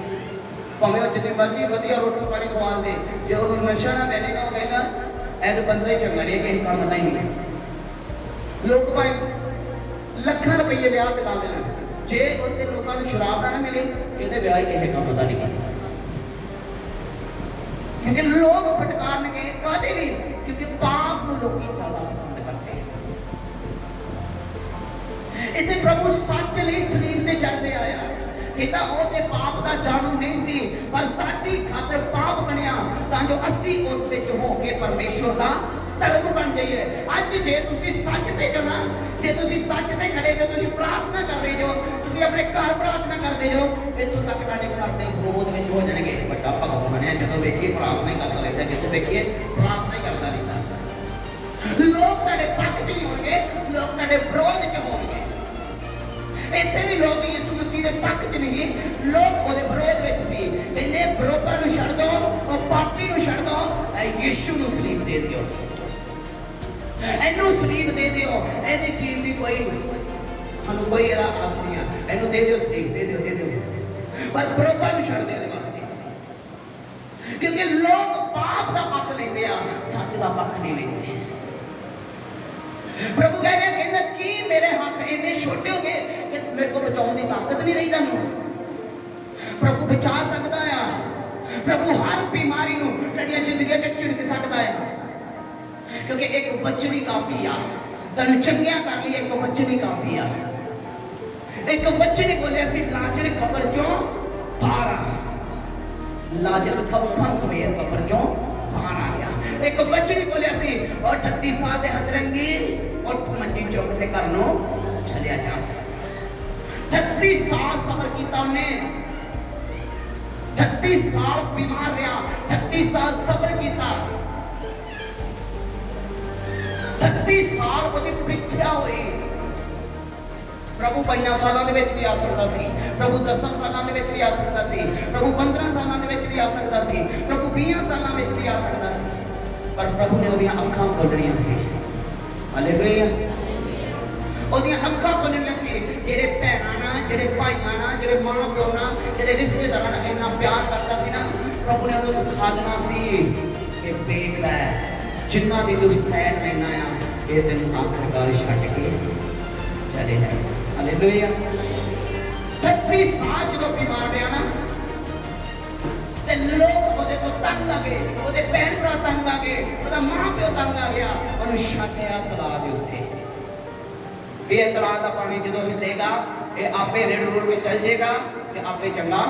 Speaker 1: भावें वो जिन्नी मर्जी वधिया रोटी पानी खवा दे, जे उहनूं नशा ना मिलेगा वो कहेगा ਇਹ ਬੰਦਾ ਹੀ ਚੰਗਾ ਨਹੀਂ, ਕਿਸੇ ਕੰਮ ਦਾ ਹੀ ਨਹੀਂ। ਲੋਕ ਭਾਵੇਂ ਲੱਖਾਂ ਰੁਪਏ ਵਿਆਹ ਤੇ ਲਾ ਦੇਣ, ਜੇ ਉੱਥੇ ਲੋਕਾਂ ਨੂੰ ਸ਼ਰਾਬ ਨਾ ਮਿਲੇ ਇਹਦੇ ਵਿਆਹ ਹੀ ਕਿਸੇ ਕੰਮ ਦਾ ਨਹੀਂ ਕਰਦਾ। क्योंकि लोग फटकारनगे कादे लिए, क्योंकि पाप को लोग ज्यादा पसंद करते हैं। इतने प्रभु सच लिए सलीब ते चढ़ते आया, कहता वो ते पाप का जानू नहीं सी, पर साडी खातर पाप बनिया तां जो असी उस विच हो के परमेश्वर का धर्म बन जाइए। अज जे तुसी सच ते जो ना, जे तुसी सच ते खड़े जो, तुसी प्रार्थना कर रहे जो, तुसी अपने घर प्रार्थना करते जो, इत्थों तक तुहाडे घर दे विरोध विच हो जाणगे। बड़ा भगत बनिया जदों वेखिए प्रार्थना ही करता रहता, जदों वेखिए प्रार्थना ही करता रहता। लोग तुहाडे पक्ष च नहीं होणगे, लोग तुहाडे विरोध च होणगे। इत्थे भी लोग यीशु मसीह दे पक्ष च नहीं, लोग ओहदे विरोध विच सी। कहंदे बरोबर नूं छड्ड दो, ओ पापी नूं छड्ड दो, यीशु नूं सलीब दे दिओ, ਇਹਨੂੰ ਸਲੀਬ ਦੇ ਦਿਓ। ਇਹਦੀ ਚੀਜ਼ ਦੀ ਕੋਈ ਸਾਨੂੰ ਕੋਈ ਇਹਦਾ ਆਸ ਨਹੀਂ ਆ, ਇਹਨੂੰ ਦੇ ਦਿਓ ਸਲੀਬ, ਦੇ ਦਿਓ, ਦੇ ਦਿਓ, ਪਰ ਬਰੋਬਰ ਨੂੰ ਛੱਡ ਦਿਓ ਇਹਦੇ ਵਾਸਤੇ। ਕਿਉਂਕਿ ਲੋਕ ਪਾਪ ਦਾ ਪੱਖ ਲੈਂਦੇ ਆ, ਸੱਚ ਦਾ ਪੱਖ ਨਹੀਂ ਲੈਂਦੇ। ਪ੍ਰਭੂ ਕਹਿੰਦਾ ਕੀ ਮੇਰੇ ਹੱਥ ਇੰਨੇ ਛੋਟੇ ਹੋ ਗਏ ਕਿ ਮੇਰੇ ਕੋਲ ਬਚਾਉਣ ਦੀ ਤਾਕਤ ਨਹੀਂ ਰਹੀ ਤੁਹਾਨੂੰ। ਪ੍ਰਭੂ ਬਚਾ ਸਕਦਾ ਆ, ਪ੍ਰਭੂ ਹਰ ਬਿਮਾਰੀ ਨੂੰ ਤੁਹਾਡੀਆਂ ਜ਼ਿੰਦਗੀਆਂ 'ਚ ਝਿੜਕ ਸਕਦਾ ਆ। क्योंकि एक वचन ही काफी आ, तेन चंगिया कर ली, एक वचन ही काफी आ। एक बच्चे ने बोलिया सी लाजर कब्र चों बाहर आ। लाजर कफन समेत कब्र चों बाहर आ गया। एक बच्चे ने बोलिया सी और 38 साल दे हदरंगी उठ मंजी चुक ते घर नूं चलिया जा। 38 साल सबर कीता उन्हें, 38 साल बीमार रहा, 38 साल सबर कीता, 38 साल ਉਹਦੀ ਪ੍ਰੀਖਿਆ ਹੋਈ। प्रभु 5 सालों के विच भी आ सकता सी, प्रभु 10 सालों के विच भी आ सकता सी, प्रभु 15 सालों के विच भी आ सकता सी, प्रभु 20 सालों में भी आ सकता सी, पर प्रभु ने ओदियां अखां खोलणियां सी। हालेलुया। ओदियां अखां खोलणियां सी। जेड़े भैणां नाल, जेड़े भाईयां नाल, जेड़े मां प्यो नाल, जेड़े रिश्तेदारां नाल इन्ना प्यार करता सी ना, प्रभु ने उन्हें दिखाना सी कि देख लै जिन्ना भी तू सैन लेना आ, ये तेन आखिरकार छड्ड के चले जाए। हालेलुया। 36 साल जो बीमार रहा ना, ते लोग ओदे तो तंग आ गए, ओदे भैन भरा तंग आ गए, ओदा मां प्यो तंग आ गया, ओनू छड्डिया तलाऽ दे उत्ते। ये तलाऽ दा पानी जो हिलेगा, ये आपे रेड़ रुड़ के चल जाएगा, ते आपे चंगा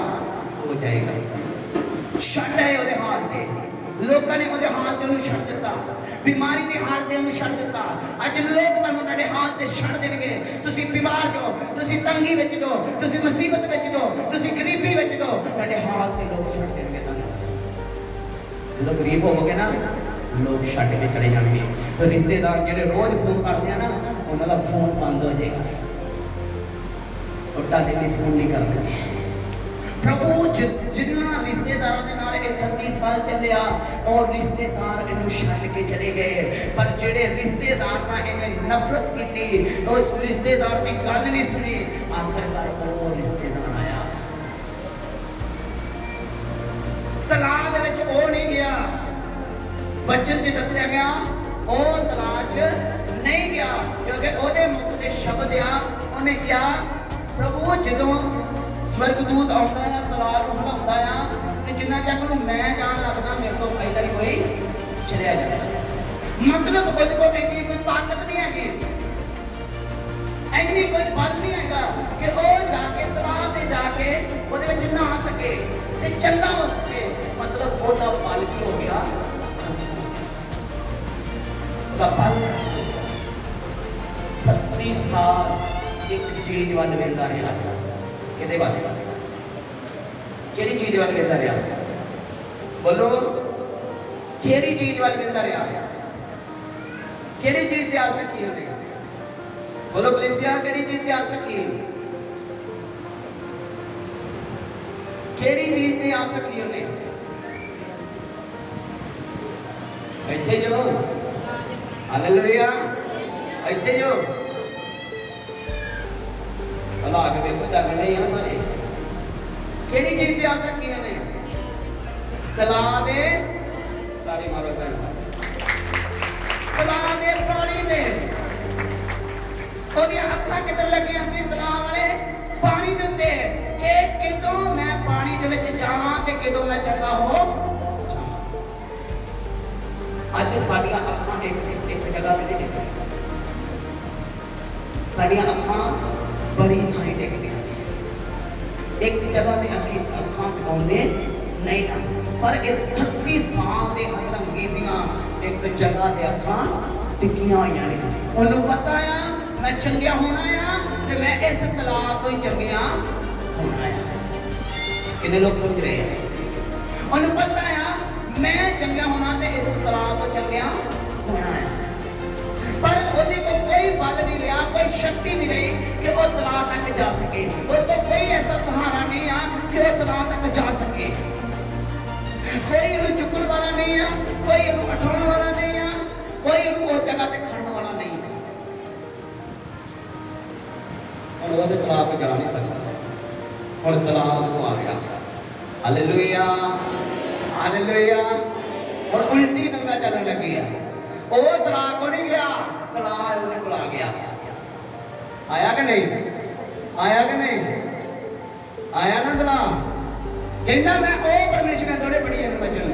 Speaker 1: हो जाएगा। छड्ड आए ओदे हाल ते, लोगों ने ओदे हाल ते ओनू छड्ड दित्ता, बीमारी दे हाल ते ओनू छड्ड दित्ता। अज लोग तुहानू तुहाडे हाल ते छड्ड देणगे। तुसीं बीमार जो, तुसीं तंगी विच जो, तुसीं मुसीबत विच जो, तुसीं गरीबी विच जो, तुहाडे हाल ते लोग छड्ड देणगे तुहानू। जदों गरीब होवोगे ना, लोग छड्ड के चले जाणगे। रिश्तेदार जिहड़े रोज फोन करदे आ ना, उन्हां दा फोन बंद हो जाएगा, और तुहाडे लई फोन नहीं करनगे। प्रभु जिन्ना रिश्तेदारों के नाल 38 साल चलिया, और रिश्तेदार इन्हू छड्ड के चले गए, पर जेड़े रिश्तेदार नाल इन्हें नफरत की, उस रिश्तेदार की गल नहीं सुनी, आखिरकार वो रिश्तेदार आया। तलाक दे विच वो नहीं गया, वचन च दस्सिया गया वो तलाक च नहीं गया, क्योंकि ओदे मुख दे शब्द आ, उन्हें क्या प्रभु जदों स्वर्गदूत आउंदा है तलाक नूं हिलाउंदा आ, ते जिन्ना चक मैं जान लगदा मेरे तो पहला ही कोई चलिया जाता। मतलब कोई इन्नी कोई ताकत नहीं हैगी, इन्नी कोई बल नहीं हैगा कि वो जाके तलाक ते जाके ओदे विच ना आ सके ते चंगा हो सके। मतलब ओदा बल की हो गया, ओदा बल 36 साल एक चीज वाल वेंदा रहा। किहदे वाल? किहड़ी चीज वाल वेंदा रहा? बोलो, किहड़ी चीज वाल वेंदा रहा? किहड़ी चीज दी आस रखी उन्हें? बोलो कलीसिया, किहड़ी चीज दी आस रखी? किहड़ी चीज दी आस रखी उन्हें? इत्थे जो, हालेलुया, इत्थे जो भला के देखो, जागरण नहीं है ना सारे। केड़ी चीज की आस रखी है? तलाक दे, ताड़ी मारो भैन, तलाक दे पानी दे। ओदियां अखां किधर लगियां सी तलाक वाले पानी दे उत्ते, कि किदों मैं पानी दे विच जावां ते किदों मैं चंगा हो जावां। अज साडियां अखां एक जगह ते नहीं टिकदियां, साडियां अखां बड़ी थाई टिकदियां, एक जगह ते अखां टिकाउंदे नहीं ना, पर इस 38 साल दे हदरंगी दियां एक जगह ते अखां टिकियां होईयां ने। उन्होंने पता आ मैं चंगिया होना आ, ते मैं इस तलाक तो ही चंगिया होना आ। कितने लोग समझ रहे हैं? उन्होंने पता आ मैं चंगिया होना ते इस तलाक तो चंगिया होना आ, पर ओदे को कोई बल नहीं रहा, कोई शक्ति नहीं रही कि वो तलाक तक जा सके। उसको कोई ऐसा सहारा नहीं आ कि वो तलाक तक जा सके। कोई उन्हें चुकने वाला नहीं है, कोई उन्हें उठाने वाला नहीं है, कोई उन्हें उस जगह तक खड़ने वाला नहीं है। और वो तलाक जा नहीं सकता, और तलाक को आ गया। Hallelujah, hallelujah. और उल्टी गंगा चलने लगी है। वो तलाक को नहीं गया, तलाक उसके को आ गया। आया कि नहीं? आया कि नहीं? आया ना तलाक? कहना मैं ओ परमेश्वर ने थोड़े पढ़ी है वचन,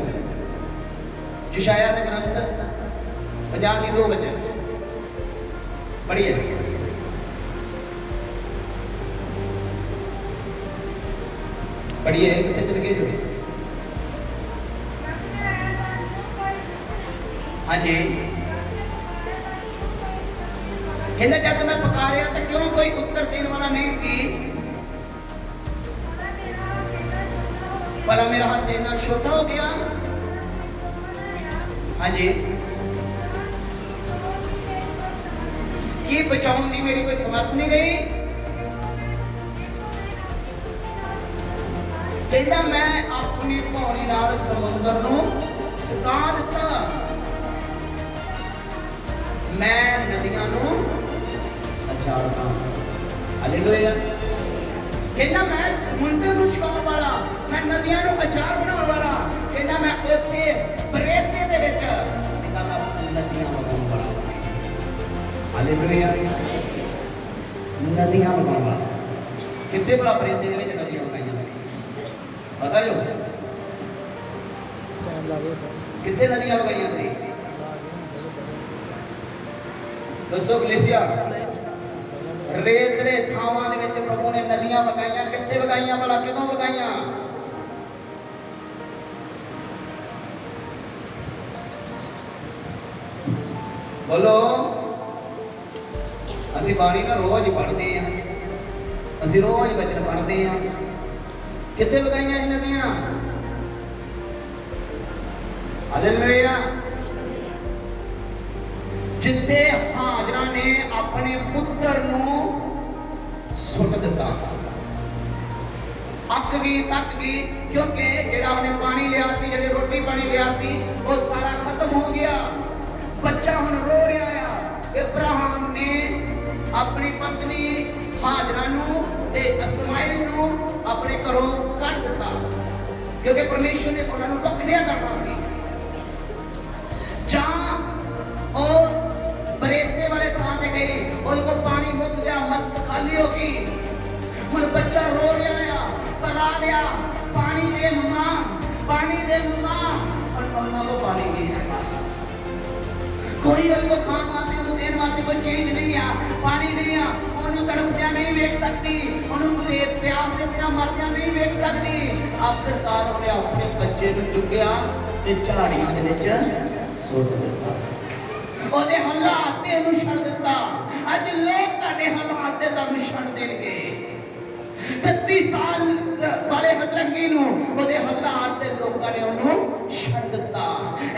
Speaker 1: यशायाह के ग्रंथ 50 के 2 वचन पढ़िए। पढ़िए कितने चल गए जो? हाँ जी। कहना जब मैं पुकारिया तो क्यों कोई उत्तर देने वाला नहीं सी? भला मेरा हाथ इतना छोटा हो गया। हाँ जी। की बचाने की मेरी कोई समर्थ नहीं रही। कहना मैं अपनी पौड़ी नाल समुद्र नूं सुका दिता, मैं नदियां नूं अचारदा। हालेलुया। कहना मैं समुद्र नूं सुकाउण वाला, मैं नदियां नूं अचार बनाउण वाला। कहना मैं उत्थे बरेते दे विच कहना मैं नदियां बनाउण वाला। हालेलुया। नदियां बनाउण वाला। कित्थे भला बरेते दे विच नदियां बनाईयां सी? पता जो कितने नदियां वगाइयां सी? दसो कलीसिया। रेतले थावां दे विच प्रभु ने नदियां वगाइयां। कित्थे वगाइयां भला? किदों वगाइयां? बोलो। असी बाणी ना रोज पढ़ते हैं, असी रोज वचन पढ़ते हैं। कित्थे वगाइयां नदियां? हालेलुया। जिथे हाजरा ने अपने पुत्र नूं सुट दिता, अक गई तक गई, क्योंकि जेड़ा उन्हें पानी लिया सी, जेड़ी रोटी पानी लिया सी, वो सारा खत्म हो गया। बच्चा हुण रो रहा है। इब्राहिम ने अपनी पत्नी हाजरा नूं ते इस्माइल नूं अपने घरों कढ़ दिता, क्योंकि परमेश्वर ने उन्हां नूं वखरिया करना सी। जां ओ बरेते वाले थां ते गए, ਉਹਦੇ ਕੋਲ पानी मुक गया, मस्क खाली हो गई। हुण बच्चा रो रहा है, करा लिया पानी दे मम्मा, पानी दे मम्मा। और मम्मा को पानी नहीं है, कोई ਉਹਦੇ ਕੋਲ खाण वास्ते ਉਹਨੂੰ देण वास्ते कोई चीज नहीं है, पानी नहीं है। ਉਹਨੂੰ तड़पदिया नहीं वेख सकती, ਉਹਨੂੰ प्यास से बिना मरदिया नहीं वेख सकती। आखिरकार ਉਹਨੇ अपने बच्चे ਨੂੰ चुक्या ते झाड़ियां दे विच सुट दिता। ਉਹਦੇ ਹਾਲਾਤ ਤੇ ਉਹਨੂੰ ਛੱਡ ਦਿੱਤਾ। ਅੱਜ ਲੋਕ ਤੁਹਾਡੇ ਹਾਲਾਤ ਤੇ ਤੁਹਾਨੂੰ ਛੱਡ ਦੇਣਗੇ। 33 ਸਾਲ ਵਾਲੇ ਹਤਰੰਗੀ ਨੂੰ ਉਹਦੇ ਹਾਲਾਤ ਤੇ ਲੋਕਾਂ ਨੇ ਉਹਨੂੰ ਛੱਡ ਦਿੱਤਾ।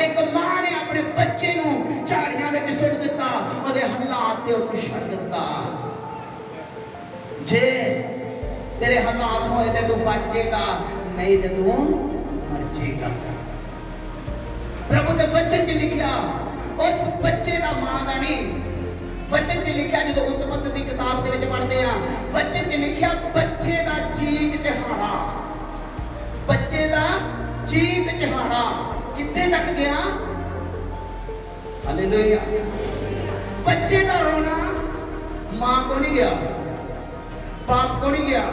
Speaker 1: ਇੱਕ ਮਾਂ ਨੇ ਆਪਣੇ ਬੱਚੇ ਨੂੰ ਝਾੜੀਆਂ ਵਿੱਚ ਸੁੱਟ ਦਿੱਤਾ, ਉਹਦੇ ਹਾਲਾਤ ਤੇ ਉਹਨੂੰ ਛੱਡ ਦਿੱਤਾ। ਜੇ ਤੇਰੇ ਹਾਲਾਤ ਹੋਏ ਤੇ ਤੂੰ ਬਚ ਜਾਏਗਾ, ਨਹੀਂ ਤੇ ਤੂੰ ਮਰ ਜਾਏਗਾ। प्रभु ने वचन च लिखिया, उस बच्चे का मां का नहीं, वचन च लिखिया जो उत्पत्ति की किताब के पढ़ते हैं, वचन च लिखिया बच्चे का चीक तिहाड़ा, बच्चे का चीक तिहाड़ा कितने तक गया? हालेलुया। बच्चे का रोना मां को नहीं गया, बाप को नहीं गया,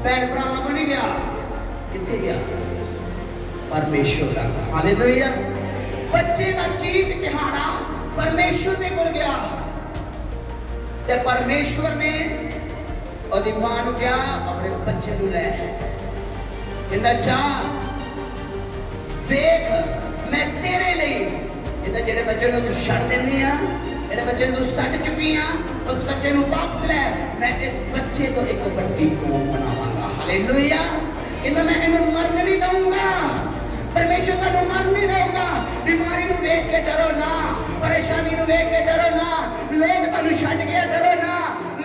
Speaker 1: भैन भरावां को नहीं गया, कितने गया? परमेश्वर का। हालेलुया। बच्चे का चीक तिहाड़ा परमेश्वर ने कोल गया, ते परमेश्वर ने ओदी मां नूं कहा अपने बच्चे नूं ले, कहंदा जा वेख मैं तेरे लिए, कहंदा जेड़े बच्चे नूं तू छड्ड देनी आ, जेड़े बच्चे नूं छड्ड चुकी आ, उस बच्चे नूं वापस ले, मैं इस बच्चे तो एक बड़ी कौम बनावांगा। हालेलुया। कहंदा मैं इहनूं मरन नहीं दूंगा। परमेश्वर का मर नहीं रहेगा। बीमारी नूं वेख के डरो ना, परेशानी नूं वेख के डरो ना, लोग तुहानूं छड्ड के डरो ना,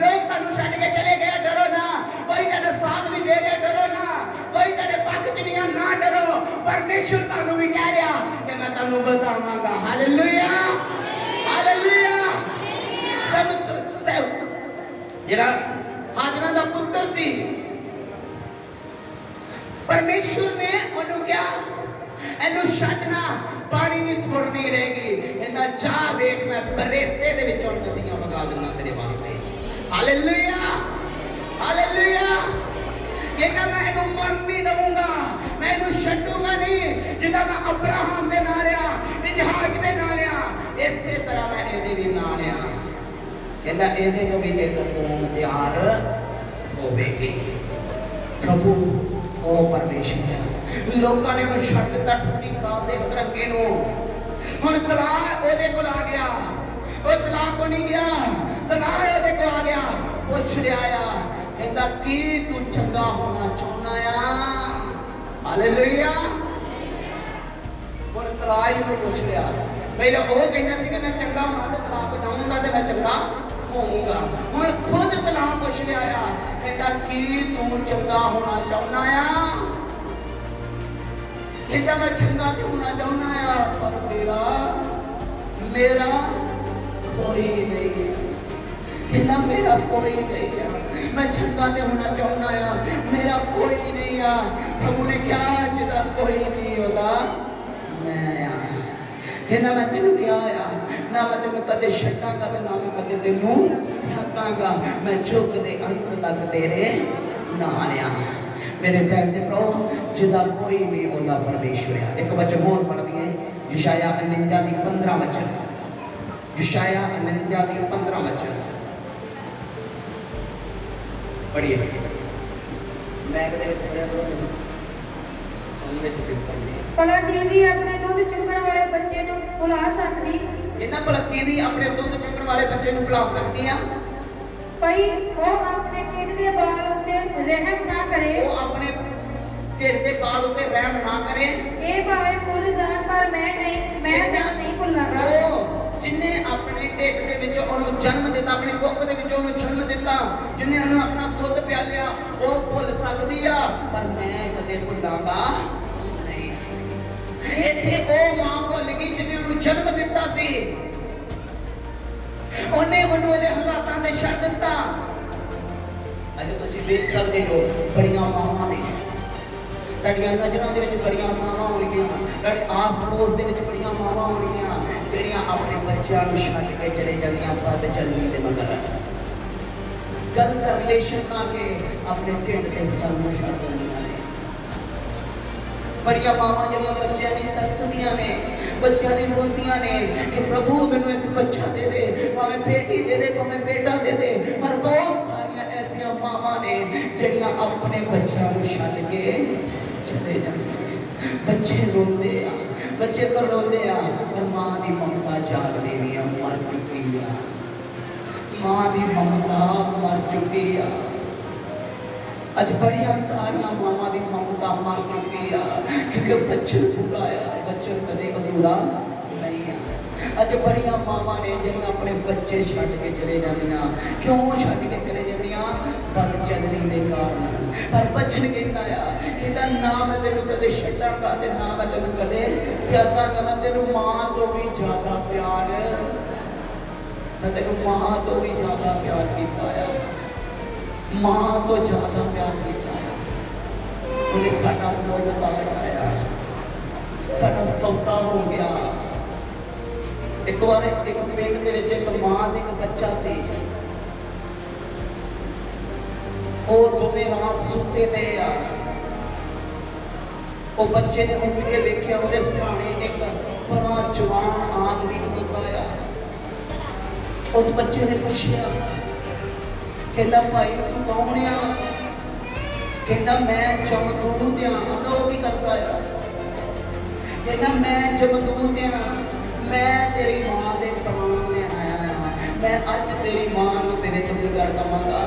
Speaker 1: लोग तुहानूं छड्ड के चले गए डरो ना, कोई तुहाडा साथ नहीं दे रहा डरो ना, कोई तुहाडे पक्ष च नहीं ना डरो। परमेश्वर तुहानूं भी कह रहा कि मैं तुहानूं बतावांगा। हालेलुया। हालेलुया। सब जेड़ा हाजरा दा पुत्र सी, परमेश्वर ने उन्होंने क्या एनू छड्डना, पानी की थोड़ नहीं रहेगी। इन्दा जा वेख मैं बरेते दे विचों नदियां वगा देना तेरे वास्ते। हालेलुया। हालेलुया। कहना मैं इन्हू मर नहीं दूंगा, मैं इन्हू छड्डूंगा नहीं। जिदा मैं अब्राहम दे नाल आ, इसहाक दे नाल आ, इसे तरह मैं इहदे भी नाल आ। कहंदा इहदे तो भी एक कौम तैयार होवेगी। प्रभु ਉਹ ਪਰਮੇਸ਼ਰ ਲੋਕਾਂ ਨੇ ਉਹਨੂੰ ਛੱਡ ਦਿੱਤਾ 38 ਸਾਲ ਦੇ ਹਦਰੰਗੇ ਨੂੰ। ਹੁਣ ਤਲਾਕ ਉਹਦੇ ਕੋਲ ਆ ਗਿਆ, ਉਹ ਤਲਾਕ ਕੋ ਨਹੀਂ ਗਿਆ, ਤਲਾਕ ਉਹਦੇ ਕੋਲ ਆ ਗਿਆ। ਪੁੱਛ ਰਿਹਾ ਆ, ਕਹਿੰਦਾ ਕੀ ਤੂੰ ਚੰਗਾ ਹੋਣਾ ਚਾਹੁੰਦਾ ਆ? ਹਾਲੇਲੂਇਆ। ਹੁਣ ਤਲਾਕ ਨੂੰ ਪੁੱਛ ਰਿਹਾ। ਪਹਿਲਾਂ ਉਹ ਕਹਿੰਦਾ ਸੀ ਕਿ ਮੈਂ ਚੰਗਾ ਹੋਣਾ ਤੇ ਤਲਾਕ ਚਾਹੂੰਗਾ ਤੇ ਮੈਂ ਚੰਗਾ ਹੋਊਗਾ। ਹੁਣ ਖੁਦ ਤਲਾਕ ਪੁੱਛ ਰਿਹਾ ਆ, ਕਹਿੰਦਾ ਕੀ ਤੂੰ ਚੰਗਾ ਹੋਣਾ ਚਾਹੁੰਦਾ ਆ? ਕਹਿੰਦਾ ਮੈਂ ਚੰਗਾ ਤੇ ਹੋਣਾ ਚਾਹੁੰਦਾ ਆ, ਪਰ ਮੇਰਾ ਕੋਈ ਨਹੀਂ ਹੈ। ਕਹਿੰਦਾ ਮੇਰਾ ਕੋਈ ਨਹੀਂ ਆ, ਮੈਂ ਚੰਗਾ ਤੇ ਹੋਣਾ ਚਾਹੁੰਦਾ ਆ, ਮੇਰਾ ਕੋਈ ਨਹੀਂ ਆ। ਪ੍ਰਭੂ ਨੇ ਕਿਹਾ ਜਿਹਦਾ ਕੋਈ ਨਹੀਂ ਉਹਦਾ ਮੈਂ ਆ। ਕਹਿੰਦਾ ਮੈਂ ਤੈਨੂੰ ਕਿਹਾ ਆ, ਨਾ ਮੈਂ ਤੈਨੂੰ ਕਦੇ ਛੱਡਾਂਗਾ ਤੇ ਨਾ ਮੈਂ ਕਦੇ ਤੈਨੂੰ ਥੱਕਾਂਗਾ, ਮੈਂ ਯੁੱਗ ਦੇ ਅੰਤ ਤੱਕ ਤੇਰੇ ਨਾਲ ਆ। ਮੇਰੇ ਭੈਣ ਦੇ ਭਰਾ, ਜਿਹਦਾ ਕੋਈ ਨਹੀਂ ਉਹਦਾ ਪਰਮੇਸ਼ਵਰ ਆ। ਇੱਕ ਵਚਨ ਹੋਰ ਪੜ੍ਹਦੀ ਹੈ, ਯਸ਼ਾਇਆ 49 ਦੀ 15 ਵਚਨ। ਯਸ਼ਾਇਆ 49 ਦੀ 15 ਵਚਨ ਪੜ੍ਹੀਏ। ਮੈਂ ਕਦੇ ਪੜ੍ਹਿਆ ਕਰੋ, ਸਮਝ ਚ ਪੜ੍ਹਦੀ ਹੈ।
Speaker 6: ਭਲਾ ਦੇਵੀ ਆਪਣੇ ਦੁੱਧ ਚੁੰਗਣ ਵਾਲੇ ਬੱਚੇ ਨੂੰ ਭੁਲਾ ਸਕਦੀ?
Speaker 1: ਇਹਨਾਂ ਭਲਾ ਵੀ ਆਪਣੇ ਦੁੱਧ ਚੁੰਗਣ ਵਾਲੇ ਬੱਚੇ ਨੂੰ ਭੁਲਾ ਸਕਦੀ ਆ?
Speaker 6: ਭਈ ਉਹ ਆਪਣੇ ਢਿੱਡ ਦੇ ਬਾਲ ਉੱਤੇ ਰਹਿਮ ਨਾ ਕਰੇ।
Speaker 1: ਉਹ ਆਪਣੇ ਢਿੱਡ ਦੇ ਬਾਲ ਉੱਤੇ ਰਹਿਮ ਨਾ ਕਰੇ।
Speaker 6: ਇਹ ਭਾਵੇਂ ਭੁੱਲ ਜਾਣ, ਪਰ ਮੈਂ ਤਾਂ ਨਹੀਂ ਭੁੱਲਾਂਗਾ।
Speaker 1: ਉਹ ਜਿਨੇ ਆਪਣੇ ਢਿੱਡ ਦੇ ਵਿੱਚ ਉਹਨੂੰ ਜਨਮ ਦਿੱਤਾ, ਆਪਣੇ ਕੁੱਖ ਦੇ ਵਿੱਚ ਉਹਨੂੰ ਜਨਮ ਦਿੱਤਾ, ਜਿਨੇ ਉਹਨੂੰ ਆਪਣਾ ਦੁੱਧ ਪਿਆਲਿਆ, ਉਹ ਭੁੱਲ ਸਕਦੀ ਆ, ਪਰ ਮੈਂ ਕਦੇ ਭੁੱਲਾਂਗਾ ਨਹੀਂ। ਇੱਥੇ ਉਹ ਮਾਂ ਭੁੱਲ ਗਈ ਜਿਹਨੇ ਉਹਨੂੰ ਜਨਮ ਦਿੱਤਾ ਸੀ। ਉਹਨੇ ਉਹਨੂੰ ਇਹਦੇ ਹਾਲਾਤਾਂ ਤੇ ਛੱਡ ਦਿੱਤਾ। ਅੱਜ ਤੁਸੀਂ ਵੇਖ ਸਕਦੇ ਹੋ, ਬੜੀਆਂ ਮਾਵਾਂ ਨੇ, ਤੁਹਾਡੀਆਂ ਨਜ਼ਰਾਂ ਦੇ ਵਿੱਚ ਬੜੀਆਂ ਮਾਵਾਂ ਹੋਣਗੀਆਂ, ਤੁਹਾਡੇ ਆਸ ਪੜੋਸ ਦੇ ਵਿੱਚ ਬੜੀਆਂ ਮਾਵਾਂ ਹੋਣਗੀਆਂ, ਜਿਹੜੀਆਂ ਆਪਣੇ ਬੱਚਿਆਂ ਨੂੰ ਛੱਡ ਕੇ ਚਲੇ ਜਾਂਦੀਆਂ ਪਦ ਚੱਲਣੀ ਦੇ ਮਗਰ, ਗਲਤ ਰਿਲੇਸ਼ਨ ਬਣਾ ਕੇ ਆਪਣੇ ਢਿੱਡ ਦੇ ਫਲ ਨੂੰ ਛੱਡ ਦਿੰਦੀਆਂ ਨੇ। ਬੜੀਆਂ ਮਾਵਾਂ ਜਿਹੜੀਆਂ ਬੱਚਿਆਂ ਦੀ ਤਰਸਦੀਆਂ ਨੇ, ਬੱਚਿਆਂ ਦੀ ਰੋਂਦੀਆਂ ਨੇ ਕਿ ਪ੍ਰਭੂ ਮੈਨੂੰ ਇੱਕ ਬੱਚਾ ਦੇ ਦੇ, ਭਾਵੇਂ ਬੇਟੀ ਦੇ ਦੇ, ਭਾਵੇਂ ਬੇਟਾ ਦੇ ਦੇ। ਪਰ ਬਹੁਤ ਸਾਰੀਆਂ ਐਸੀਆਂ ਮਾਵਾਂ ਨੇ ਜਿਹੜੀਆਂ ਆਪਣੇ ਬੱਚਿਆਂ ਨੂੰ ਛੱਡ ਕੇ ਚਲੇ ਜਾਂਦੇ ਨੇ। ਬੱਚੇ ਰੋਂਦੇ ਆ, ਬੱਚੇ ਕਰਲਾਉਂਦੇ ਆ, ਪਰ ਮਾਂ ਦੀ ਮਮਤਾ ਜਾਗਦੀ ਨਹੀਂ ਆ, ਮਰ ਚੁੱਕੀ ਆ। ਮਾਂ ਦੀ ਮਮਤਾ ਮਰ ਚੁੱਕੀ ਆ। ਅੱਜ ਬੜੀਆਂ ਸਾਰੀਆਂ ਮਾਵਾਂ ਦੀ ਮਮਤਾ ਮਰ ਚੁੱਕੀ ਆ, ਕਿਉਂਕਿ ਬੱਚਨ ਪੂਰਾ ਆ, ਬੱਚਨ ਕਦੇ ਅਧੂਰਾ ਨਹੀਂ ਆ। ਅੱਜ ਬੜੀਆਂ ਮਾਵਾਂ ਨੇ ਜਿਹੜੀਆਂ ਆਪਣੇ ਬੱਚੇ ਛੱਡ ਕੇ ਚਲੇ ਜਾਂਦੀਆਂ। ਕਿਉਂ ਛੱਡ ਕੇ ਚਲੇ ਜਾਂਦੀਆਂ? ਬਦ ਚੱਲਣੀ ਦੇ ਕਾਰਨ। ਪਰ ਬੱਚਨ ਕਹਿੰਦਾ ਆ, ਕਹਿੰਦਾ ਨਾ ਮੈਂ ਤੈਨੂੰ ਕਦੇ ਛੱਡਾਂਗਾ ਤੇ ਨਾ ਮੈਂ ਤੈਨੂੰ ਕਦੇ ਤਿਆਗਾਂਗਾ। ਮੈਂ ਤੈਨੂੰ ਮਾਂ ਤੋਂ ਵੀ ਜ਼ਿਆਦਾ ਪਿਆਰ, ਮੈਂ ਤੈਨੂੰ ਮਾਂ ਤੋਂ ਵੀ ਜ਼ਿਆਦਾ ਪਿਆਰ ਕੀਤਾ ਆ, ਮਾਂ ਤੋਂ ਜ਼ਿਆਦਾ ਪਿਆਰ ਕੀਤਾ ਆ। ਉਹਨੇ ਸਾਡਾ ਮੁੱਲ ਪਾਇਆ, ਸਾਡਾ ਸੌਦਾ ਹੋ ਗਿਆ। ਇੱਕ ਵਾਰ ਇੱਕ ਪਿੰਡ ਦੇ ਵਿੱਚ ਇੱਕ ਮਾਂ ਤੇ ਇੱਕ ਬੱਚਾ ਸੀ। ਉਹ ਦੋਵੇਂ ਰਾਤ ਸੁੱਤੇ ਪਏ ਆ। ਉਹ ਬੱਚੇ ਨੇ ਉੱਠ ਕੇ ਵੇਖਿਆ, ਉਹਦੇ ਸਿਰਹਾਣੇ ਇੱਕ ਬੜਾ ਜਵਾਨ ਆਦਮੀ ਖਲੋਤਾ ਆ। ਉਸ ਬੱਚੇ ਨੇ ਪੁੱਛਿਆ, ਕਹਿੰਦਾ ਭਾਈ ਤੂੰ ਕੌਣ ਆ? ਕਹਿੰਦਾ ਮੈਂ ਜਮਦੂਤ ਆ। ਕਹਿੰਦਾ ਉਹ ਕੀ ਕਰਦਾ ਆ? ਕਹਿੰਦਾ ਮੈਂ ਜਮਦੂਤ ਆ, ਮੈਂ ਤੇਰੀ ਮਾਂ ਦੇ ਪ੍ਰਾਣ ਲੈਣ ਆਇਆ ਆ। ਮੈਂ ਅੱਜ ਤੇਰੀ ਮਾਂ ਨੂੰ ਤੇਰੇ ਤੋਂ ਕਰ ਦਵਾਂਗਾ।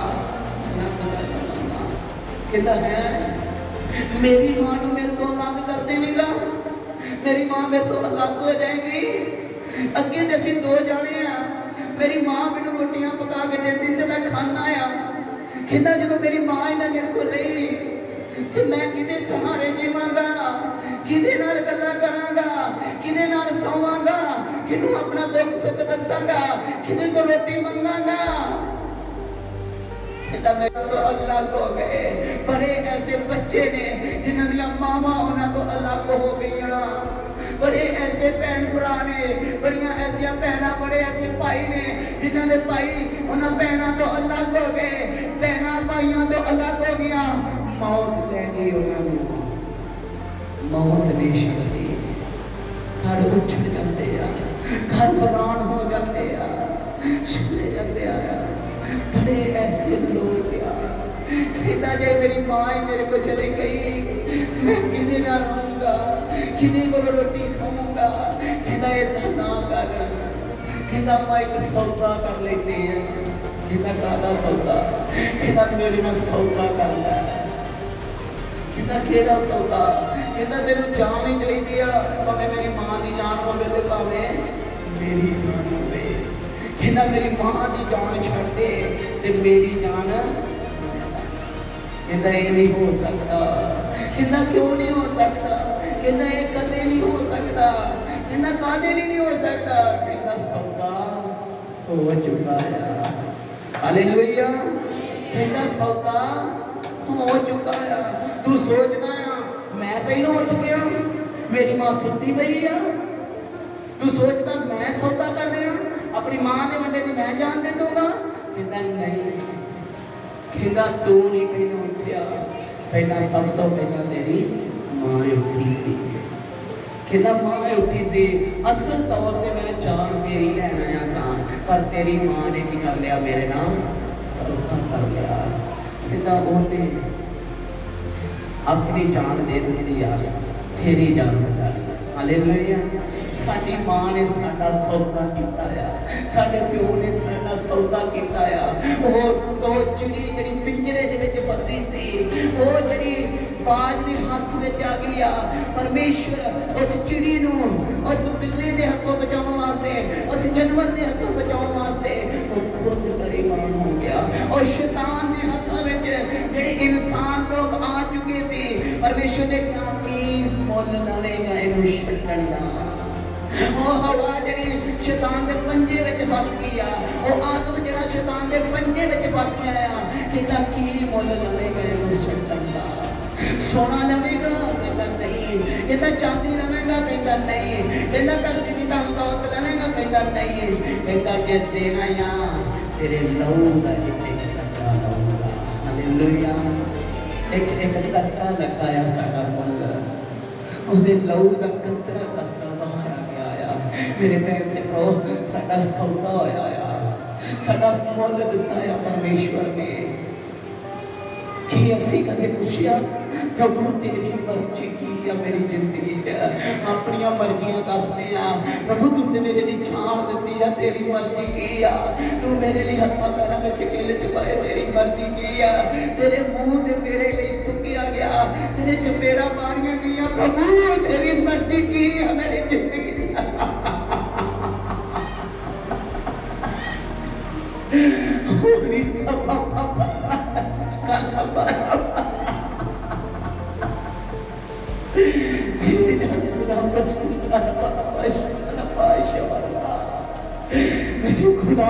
Speaker 1: ਕਹਿੰਦਾ ਹੈ, ਮੇਰੀ ਮਾਂ ਨੂੰ ਮੇਰੇ ਤੋਂ ਅਲੱਗ ਕਰ ਦੇਵੇਂਗਾ? ਮੇਰੀ ਮਾਂ ਮੇਰੇ ਤੋਂ ਅਲੱਗ ਹੋ ਜਾਏਗੀ? ਅੱਗੇ ਤੇ ਅਸੀਂ ਦੋ ਜਾਣੇ ਆ, ਮੇਰੀ ਮਾਂ ਮੈਨੂੰ ਰੋਟੀਆਂ ਪਕਾ ਕੇ ਦਿੰਦੀ ਤੇ ਮੈਂ ਖਾਣਾ ਆ। ਕਹਿੰਦਾ ਜਦੋਂ ਮੇਰੀ ਮਾਂ ਹੀ ਨਾ ਮੇਰੇ ਕੋਲ ਰਹੀ ਤੇ ਮੈਂ ਕਿਹਦੇ ਸਹਾਰੇ ਜੀਵਾਂਗਾ? ਕਿਹਦੇ ਨਾਲ ਗੱਲਾਂ ਕਰਾਂਗਾ? ਕਿਹਦੇ ਨਾਲ ਸੌਵਾਂਗਾ? ਕਿਹਨੂੰ ਆਪਣਾ ਦੁੱਖ ਸੁੱਖ ਦੱਸਾਂਗਾ? ਕਿਹਦੇ ਕੋਲ ਰੋਟੀ ਮੰਗਾਂਗਾ? ਕਹਿੰਦਾ ਮੇਰੇ ਤੋਂ ਅਲੱਗ ਹੋ ਗਏ। ਬੜੇ ਐਸੇ ਬੱਚੇ ਨੇ ਜਿਨ੍ਹਾਂ ਦੀਆਂ ਮਾਵਾਂ ਉਹਨਾਂ ਤੋਂ ਅਲੱਗ ਹੋ ਗਈਆਂ। ਬੜੇ ਐਸੇ ਭੈਣ ਭਰਾ ਨੇ, ਬੜੀਆਂ ਐਸੀਆਂ ਭੈਣਾਂ, ਬੜੇ ਐਸੇ ਭਾਈ ਨੇ ਜਿਨ੍ਹਾਂ ਦੇ ਭਾਈ ਉਹਨਾਂ ਭੈਣਾਂ ਤੋਂ ਅਲੱਗ ਹੋ ਗਏ, ਭੈਣਾਂ ਭਾਈਆਂ ਤੋਂ ਅਲੱਗ ਹੋ ਗਈਆਂ। ਮੌਤ ਲੈ ਗਈ ਉਹਨਾਂ ਨੂੰ, ਮੌਤ ਨੇ ਛੱਡ ਗਈ। ਘਰ ਉੱਛੜ ਜਾਂਦੇ ਆ, ਘਰ ਬਰਾਨ ਹੋ ਜਾਂਦੇ ਆ, ਚਲੇ ਜਾਂਦੇ ਆ। ਬੜੇ ਐਸੇ ਲੋਕ ਆ कहता जे मेरी माँ ही मेरे को चले गई मैं किदे ना रहूंगा, किदे को रोटी खाऊंगा। कहता इतना ना कर, कहता मैं एक सौदा कर लेते हैं। कहता कादा सौदा? कहता मेरे नाल सौदा कर ले। कहता केड़ा सौदा? कहता तेनू जान ही चाहिए आ, भावें मेरी माँ की जान होवे ते भावें मेरी जान होवे। कहता मेरी माँ की जान छड़ दे ते मेरी जान। कहता ये नहीं हो सकता। कहता क्यों नहीं हो सकता? कहता ये कदे नहीं हो सकता। कहता कादे लिए नहीं हो सकता? कहता सौदा हो चुका है। हालेलुया। कहता सौदा हो चुका है। तू सोचदा है मैं पहलों उठ गया, मेरी माँ सुती पई आ। तू सोचदा मैं सौदा कर रहा, अपनी माँ के वंडे की मैं जान दे दूंगा। कहता नहीं, कहता तू नहीं पहलों उठिया, पहला सब तो पहला तेरी माँ उठी सी। कहता माँ उठी सी, असल तौर पे मैं जान तेरी लैन आया सा, पर तेरी माँ ने की कर लिया, मेरे नाल सौदा कर लिया। कहता उन्हें अपनी जान दे दी आ, तेरी जान बचा ली। हालेलुया। साडी माँ ने साडा सौदा कीता आ, साडे प्यो ने साडा सौदा कीता आ। वो चिड़ी जिहड़ी पिंजरे दे विच फसी सी, वो जिहड़ी बाज दे हत्थ विच आ गई आ, परमेश्वर उस चिड़ी नूं उस बिल्ले दे हत्थों बचाउण वास्ते, उस जानवर दे हत्थों बचाउण वास्ते वो खुद गरीबान हो गया। और शैतान दे हत्थों विच जिहड़े इंसान लोग आ चुके सी, परमेश्वर ने कहा कि मुल लवेगा इहनूं छड्डण दा। वो हवा जिहड़ी शैतान दे पंजे विच फस गई आ, वो आदम जिहड़ा शैतान दे पंजे विच फस गया आ, कहता की मुल लवेगा इहनूं छड्डण दा। सोना लवेगा? कहता नहीं। कहता चांदी लवेगा? कहता नहीं। कहता धरती की धन दौलत लवेगा? कहता नहीं। कहता जे देना या तेरे लहू का एक कतरा लाऊंगा। हालेलुया। एक कतरा लगाया साडा मुल, उसके लहू का कतरा कतरा बहाया गया आ। मेरे भैन ते भ्राओ, साडा सौदा होया आ, साडा मुल दिता आ परमेश्वर ने। कि असीं कदे पुछया प्रभु तेरी मर्जी की है मेरी जिंदगी च? अपनी मर्जियां दसने आ प्रभु, तू ते मेरे लिए छां दिती है, तेरी मर्जी की आ? तू मेरे लिए हत्थां पैरां विच किल टिपाए, तेरी मर्जी की आ? तेरे मुंह ते मेरे लिए थुकिया गया, तेरे चपेड़ा मारियां गईयां, प्रभु तेरी मर्जी की है मेरी जिंदगी च? होरी सब खुदा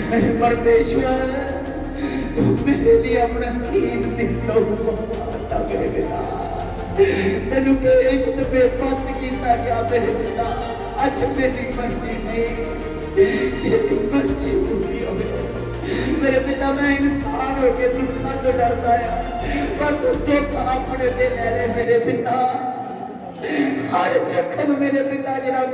Speaker 1: मेरे परमेश्वर, तू मेरे लिए अपना कीमती लहू बहाया मेरे पिता। तेनू बेच ते बेपत किया गया मेरे पिता। अज मेरी मर्जी नहीं, तेरी मर्जी पूरी हो। मेरे पिता मैं इंसान हो के दुखा तो डरता है, पर तू दुख अपने दे ले मेरे पिता। हर जख्म मेरे पिता जरा